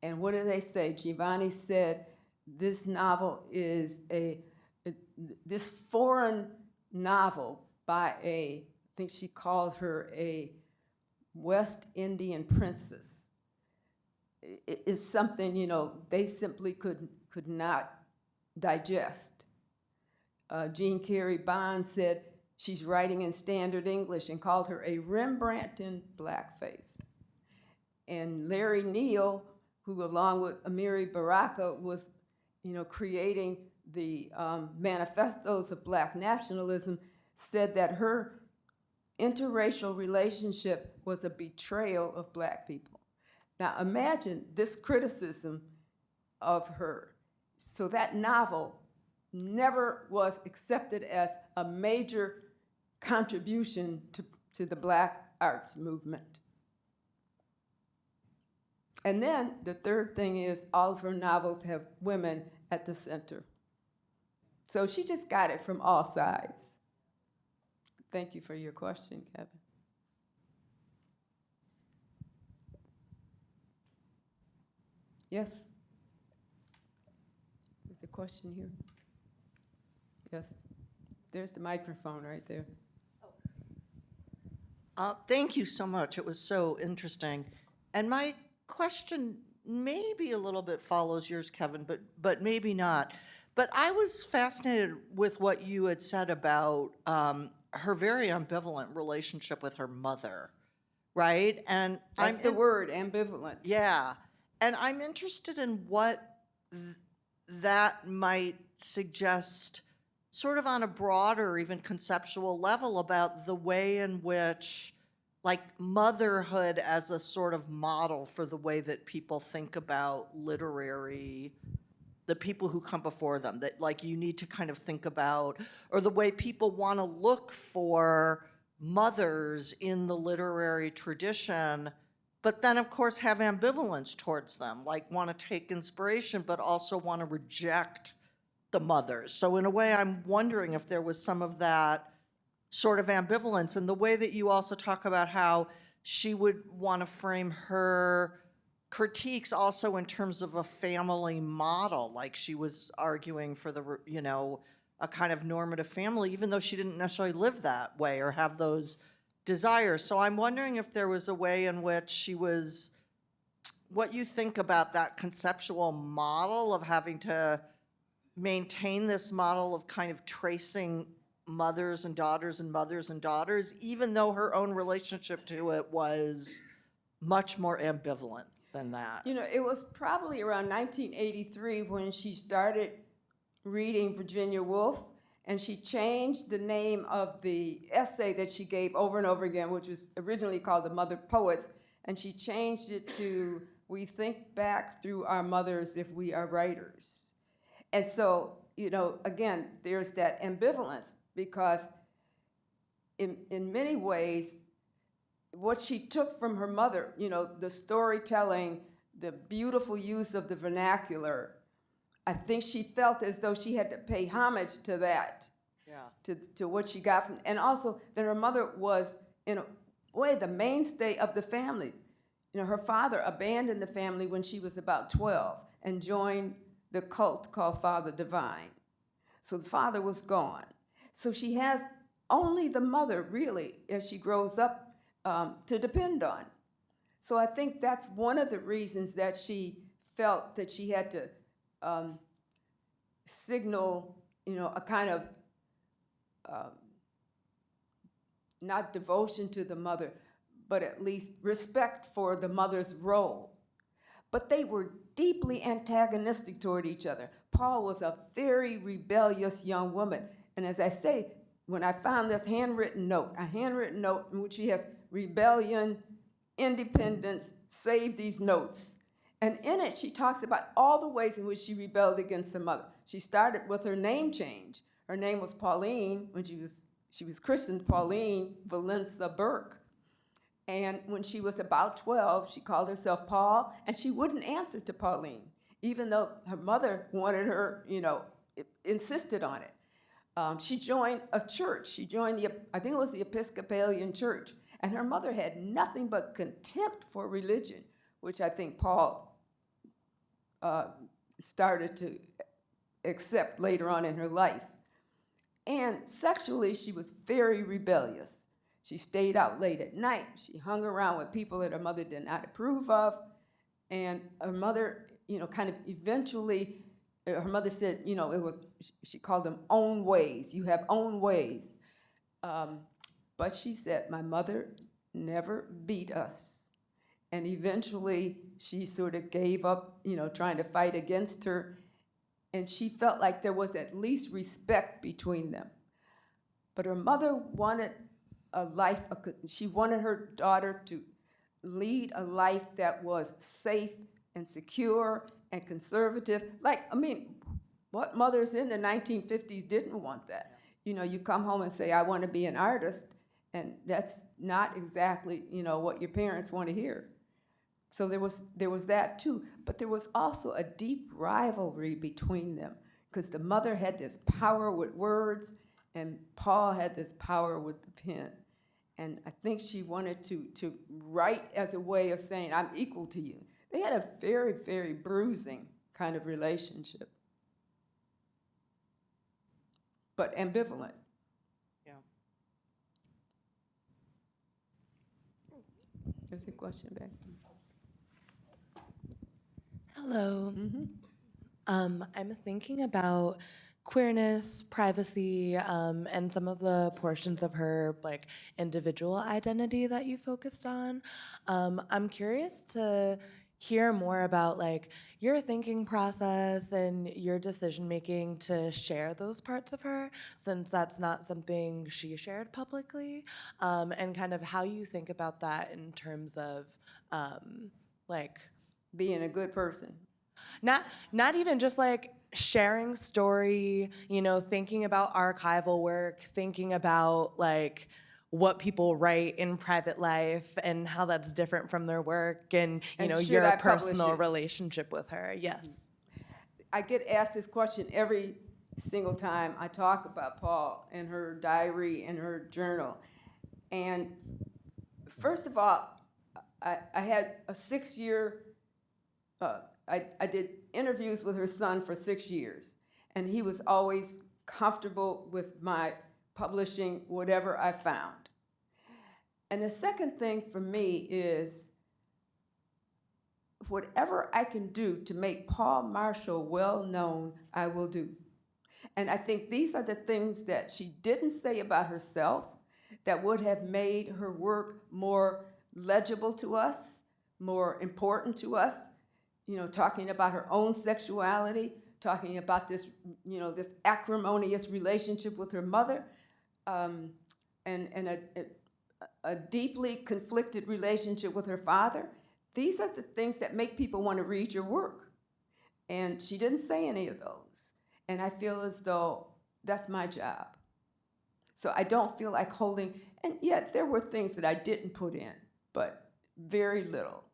And what did they say? Giovanni said, this novel is this foreign novel by I think she called her a West Indian princess. It is something, they simply could not digest. Jean Carey Bond said she's writing in standard English and called her a Rembrandt in blackface. And Larry Neal, who along with Amiri Baraka was, creating the manifestos of Black nationalism, said that her interracial relationship was a betrayal of Black people. Now imagine this criticism of her. So that novel never was accepted as a major contribution to the Black arts movement. And then the third thing is all of her novels have women at the center. So she just got it from all sides. Thank you for your question, Kevin. Yes? Is the question here? Yes. There's the microphone right there. Thank you so much. It was so interesting. And my question maybe a little bit follows yours, Kevin, but maybe not. But I was fascinated with what you had said about her very ambivalent relationship with her mother, right? And That's the word, ambivalent. Yeah. And I'm interested in what that might suggest, sort of on a broader, even conceptual level, about the way in which, like, motherhood as a sort of model for the way that people think about the people who come before them, that, like, you need to kind of think about, or the way people want to look for mothers in the literary tradition, but then, of course, have ambivalence towards them, like want to take inspiration, but also want to reject the mothers. So in a way, I'm wondering if there was some of that sort of ambivalence, and the way that you also talk about how she would want to frame her critiques also in terms of a family model, like she was arguing for a kind of normative family, even though she didn't necessarily live that way or have those desires. So I'm wondering if there was a way in which what you think about that conceptual model of having to maintain this model of kind of tracing mothers and daughters and mothers and daughters, even though her own relationship to it was much more ambivalent than that. It was probably around 1983 when she started reading Virginia Woolf, and she changed the name of the essay that she gave over and over again, which was originally called The Mother Poets, and she changed it to "We think back through our mothers if we are writers." And so, again, there's that ambivalence, because in many ways, what she took from her mother, the storytelling, the beautiful use of the vernacular, I think she felt as though she had to pay homage to that, to what she got from, and also that her mother was, in a way, the mainstay of the family. Her father abandoned the family when she was about 12 and joined the cult called Father Divine. So the father was gone. So she has only the mother, really, as she grows up, to depend on. So I think that's one of the reasons that she felt that she had to signal, a kind of not devotion to the mother, but at least respect for the mother's role. But they were deeply antagonistic toward each other. Paule was a very rebellious young woman. And as I say, when I found this handwritten note, a handwritten note in which she has rebellion, independence, save these notes. And in it, she talks about all the ways in which she rebelled against her mother. She started with her name change. Her name was Pauline when she was christened Pauline Valenza Burke. And when she was about 12, she called herself Paul, and she wouldn't answer to Pauline, even though her mother wanted her, insisted on it. She joined a church. She joined I think it was the Episcopalian Church. And her mother had nothing but contempt for religion, which I think Paule started to accept later on in her life. And sexually, she was very rebellious. She stayed out late at night. She hung around with people that her mother did not approve of. And her mother, kind of eventually, her mother said, she called them own ways. You have own ways. But she said, my mother never beat us. And eventually, she sort of gave up, trying to fight against her. And she felt like there was at least respect between them. But her mother wanted she wanted her daughter to lead a life that was safe and secure and conservative. What mothers in the 1950s didn't want that? You come home and say, I want to be an artist, and that's not exactly, what your parents want to hear. So there was that too, but there was also a deep rivalry between them, because the mother had this power with words, and Paule had this power with the pen. And I think she wanted to write as a way of saying, I'm equal to you. They had a very, very bruising kind of relationship, but ambivalent. Yeah. There's a question back. Hello. I'm thinking about queerness, privacy, and some of the portions of her individual identity that you focused on. I'm curious to hear more about your thinking process and your decision making to share those parts of her, since that's not something she shared publicly, and kind of how you think about that in terms of Being a good person. not even just sharing story, thinking about archival work, thinking about what people write in private life and how that's different from their work, and should your I publish personal it? relationship with her. Yes. I get asked this question every single time I talk about Paule and her diary and her journal. And first of all, I had a 6-year, I did interviews with her son for 6 years, and he was always comfortable with my publishing whatever I found. And the second thing for me is whatever I can do to make Paule Marshall well known, I will do. And I think these are the things that she didn't say about herself that would have made her work more legible to us, more important to us. Talking about her own sexuality, talking about this, this acrimonious relationship with her mother, and a deeply conflicted relationship with her father. These are the things that make people want to read your work. And she didn't say any of those. And I feel as though that's my job. So I don't feel like holding, and yet there were things that I didn't put in, but very little.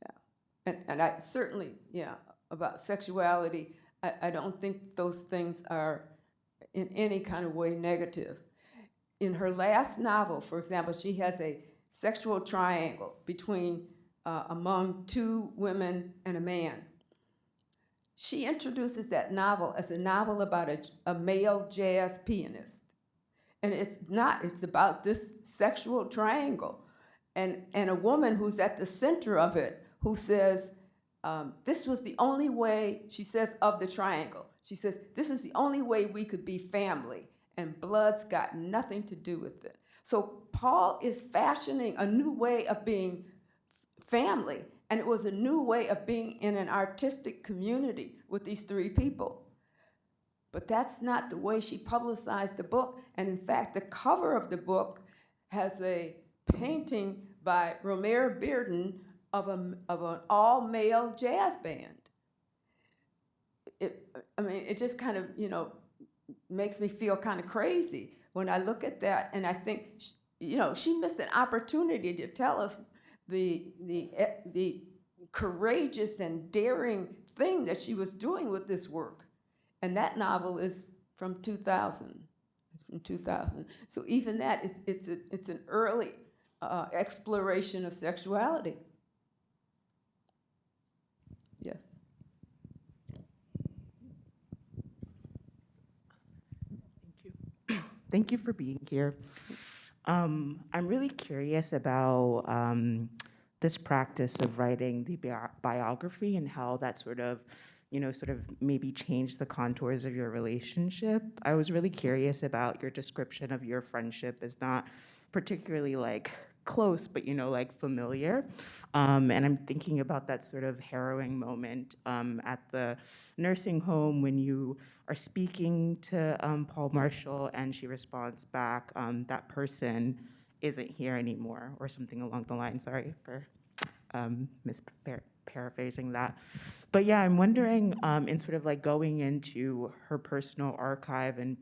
Yeah. And I certainly, about sexuality, I don't think those things are in any kind of way negative. In her last novel, for example, she has a sexual triangle among two women and a man. She introduces that novel as a novel about a male jazz pianist. And it's about this sexual triangle. And a woman who's at the center of it, who says, this was the only way, she says, of the triangle. She says, this is the only way we could be family, and blood's got nothing to do with it. So Paul is fashioning a new way of being family, and it was a new way of being in an artistic community with these three people. But that's not the way she publicized the book, and in fact, the cover of the book has a painting by Romare Bearden of an all-male jazz band. It just kind of, makes me feel kind of crazy when I look at that, and I think, she missed an opportunity to tell us the courageous and daring thing that she was doing with this work. And that novel is from 2000. It's from 2000. So even that, it's an early exploration of sexuality. Yes. Thank you for being here. I'm really curious about this practice of writing the biography and how that sort of maybe changed the contours of your relationship. I was really curious about your description of your friendship as not particularly close, but familiar. And I'm thinking about that sort of harrowing moment at the nursing home when you are speaking to Paule Marshall and she responds back, that person isn't here anymore, or something along the line. Sorry for paraphrasing that. But yeah, I'm wondering, in sort of going into her personal archive and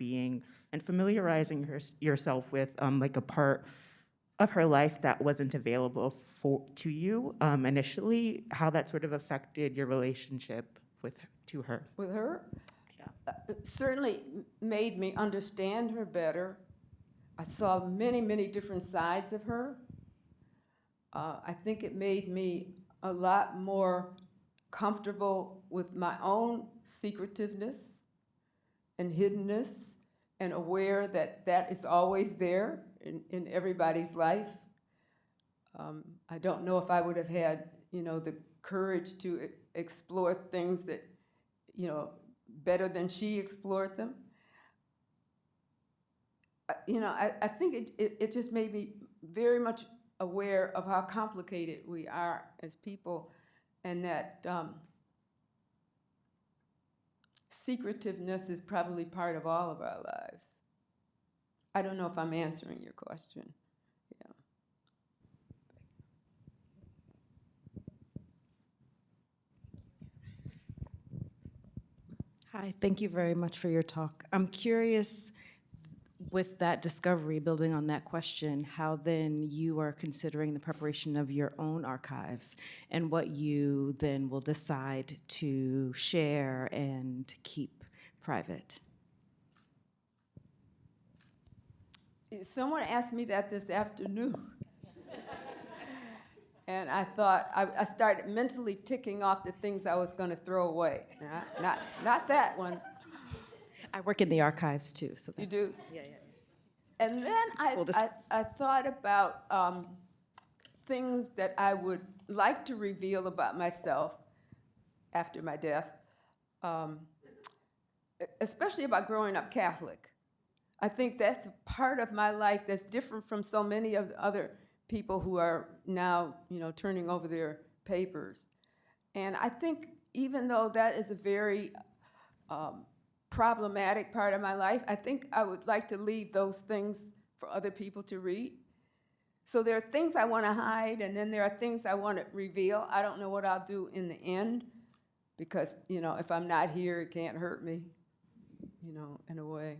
familiarizing yourself with a part of her life that wasn't available to you initially, how that sort of affected your relationship to her. With her? Yeah. It certainly made me understand her better. I saw many, many different sides of her. I think it made me a lot more comfortable with my own secretiveness and hiddenness, and aware that that is always there in everybody's life. I don't know if I would have had, the courage to explore things that, better than she explored them. I think it just made me very much aware of how complicated we are as people, and that secretiveness is probably part of all of our lives. I don't know if I'm answering your question. Yeah. Hi, thank you very much for your talk. I'm curious, with that discovery, building on that question, how then you are considering the preparation of your own archives and what you then will decide to share and keep private. Someone asked me that this afternoon. And I thought, I started mentally ticking off the things I was going to throw away. Not that one. I work in the archives too, so that's... You do? Yeah. And then I thought about things that I would like to reveal about myself after my death, especially about growing up Catholic. I think that's a part of my life that's different from so many of the other people who are now, turning over their papers. And I think even though that is a very problematic part of my life, I think I would like to leave those things for other people to read. So there are things I want to hide, and then there are things I want to reveal. I don't know what I'll do in the end, because, if I'm not here, it can't hurt me, in a way.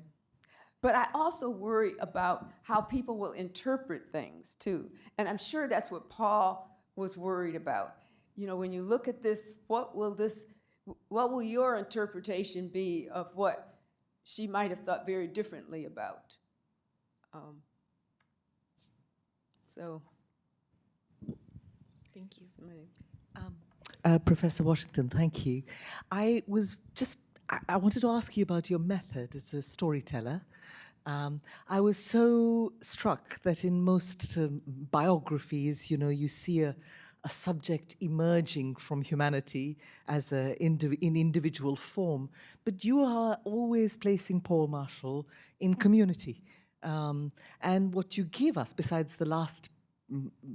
But I also worry about how people will interpret things, too. And I'm sure that's what Paul was worried about. When you look at this, what will your interpretation be of what she might have thought very differently about? Thank you. Somebody. Professor Washington, thank you. I wanted to ask you about your method as a storyteller. I was so struck that in most biographies, you see a subject emerging from humanity as in individual form, but you are always placing Paul Marshall in community. And what you give us, besides the last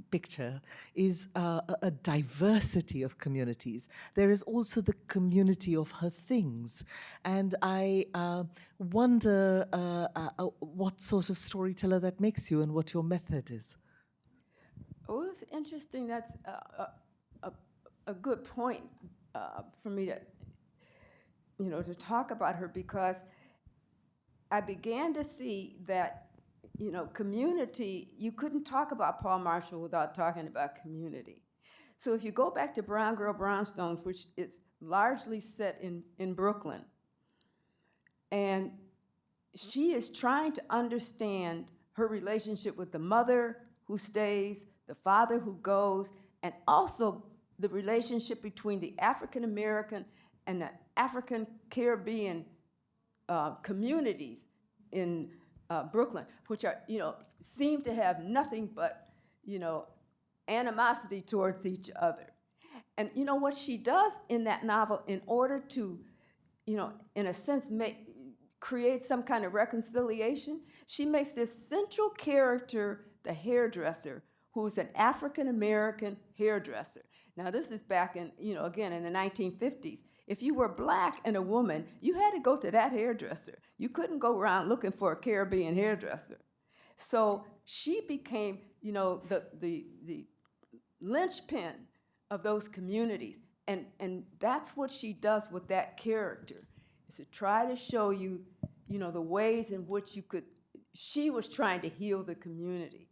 picture, is a diversity of communities. There is also the community of her things. And I wonder what sort of storyteller that makes you and what your method is. Oh, it's interesting. That's a good point for me to talk about her, because I began to see that, community, you couldn't talk about Paul Marshall without talking about community. So if you go back to Brown Girl Brownstones, which is largely set in Brooklyn, and she is trying to understand her relationship with the mother who stays, the father who goes, and also the relationship between the African American and the African Caribbean communities in Brooklyn, which are, seem to have nothing but, animosity towards each other. And what she does in that novel, in order to, in a sense, create some kind of reconciliation, she makes this central character the hairdresser, who's an African-American hairdresser. Now, this is back in, again, in the 1950s. If you were black and a woman, you had to go to that hairdresser. You couldn't go around looking for a Caribbean hairdresser. So she became, the linchpin of those communities. And that's what she does with that character, is to try to show you, the ways in which she was trying to heal the community.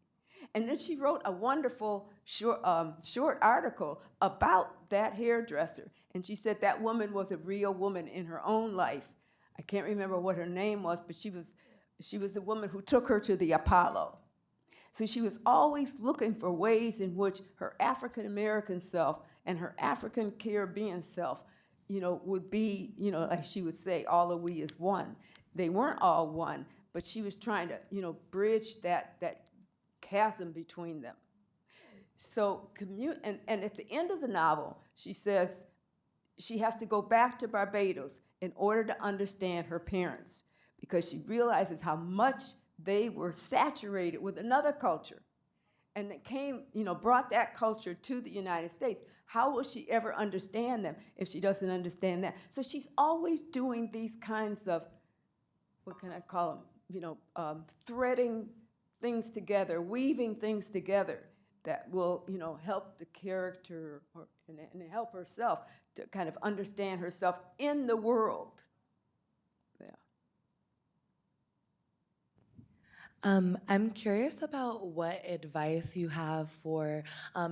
And then she wrote a wonderful short article about that hairdresser. And she said that woman was a real woman in her own life. I can't remember what her name was, but she was a woman who took her to the Apollo. So she was always looking for ways in which her African American self and her African Caribbean self, would be, like she would say, all of we is one. They weren't all one, but she was trying to, bridge that chasm between them. So and at the end of the novel, she says she has to go back to Barbados in order to understand her parents, because she realizes how much they were saturated with another culture, and that brought that culture to the United States. How will she ever understand them if she doesn't understand that? So she's always doing these kinds of, what can I call them, threading things together, weaving things together that will, help the character and help herself to kind of understand herself in the world. I'm curious about what advice you have for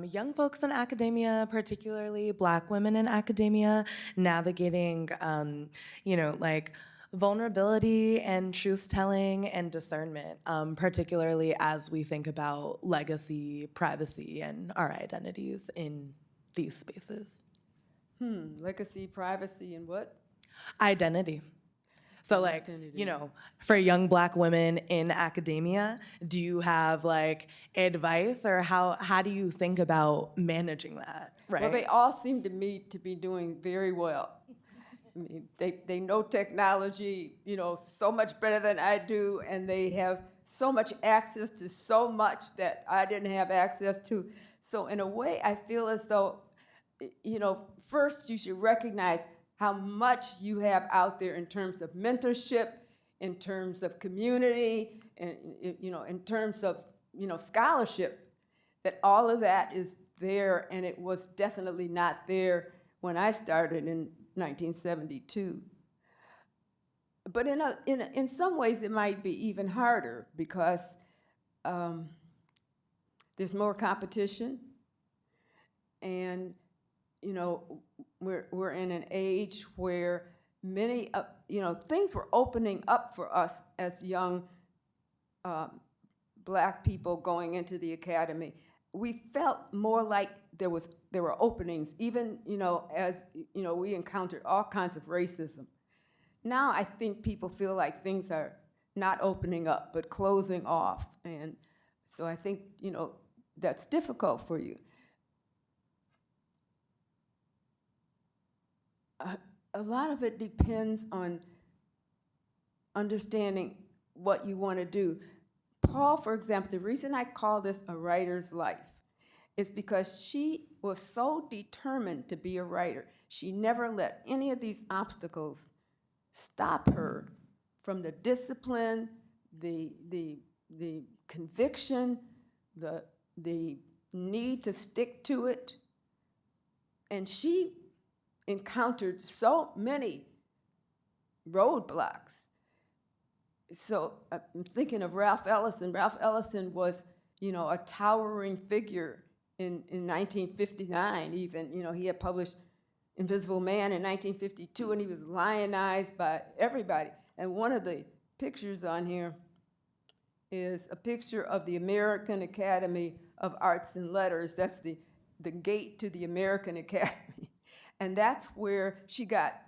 young folks in academia, particularly Black women in academia, navigating, vulnerability and truth-telling and discernment, particularly as we think about legacy, privacy, and our identities in these spaces. Legacy, privacy, and what? Identity. So for young Black women in academia, do you have advice, or how do you think about managing that? Right. Well, they all seem to me to be doing very well. I mean, they know technology, so much better than I do, and they have so much access to so much that I didn't have access to. So in a way, I feel as though, first you should recognize how much you have out there in terms of mentorship, in terms of community, and in terms of scholarship, that all of that is there, and it was definitely not there when I started in 1972. But in some ways, it might be even harder because there's more competition, and we're in an age where many things were opening up for us as young Black people going into the academy. We felt more like there were openings, even as we encountered all kinds of racism. Now I think people feel like things are not opening up but closing off, and so I think that's difficult for you. A lot of it depends on understanding what you want to do. Paule, for example, the reason I call this a writer's life is because she was so determined to be a writer. She never let any of these obstacles stop her from the discipline, the conviction, the need to stick to it. And she encountered so many roadblocks. So I'm thinking of Ralph Ellison. Ralph Ellison was, a towering figure in 1959 even. He had published Invisible Man in 1952, and he was lionized by everybody. And one of the pictures on here is a picture of the American Academy of Arts and Letters. That's the gate to the American Academy. And that's where she got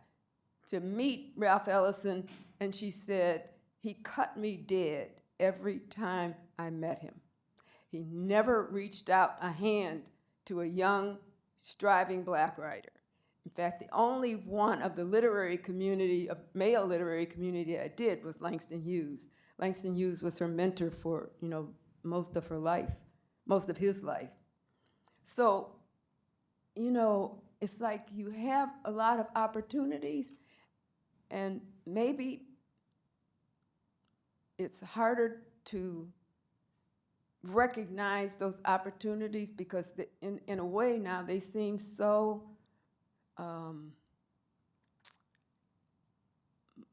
to meet Ralph Ellison, and she said, "He cut me dead every time I met him. He never reached out a hand to a young, striving Black writer." In fact, the only one of the literary community, of male literary community I did was Langston Hughes. Langston Hughes was her mentor for, most of her life, most of his life. So, it's like you have a lot of opportunities, and maybe it's harder to recognize those opportunities because in a way now they seem so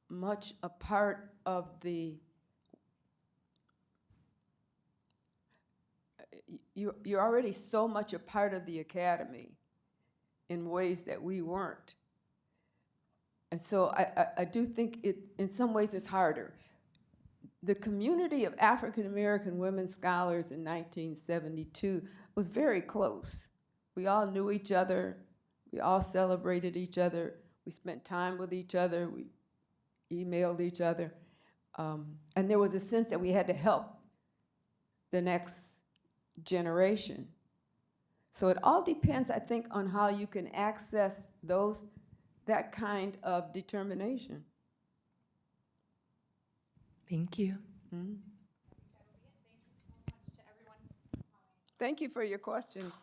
much a part of you're already so much a part of the academy in ways that we weren't. And so I do think in some ways it's harder. The community of African American women scholars in 1972 was very close. We all knew each other. We all celebrated each other. We spent time with each other. We emailed each other. And there was a sense that we had to help the next generation. So it all depends, I think, on how you can access that kind of determination. Thank you. Mm-hmm. Thank you for your questions.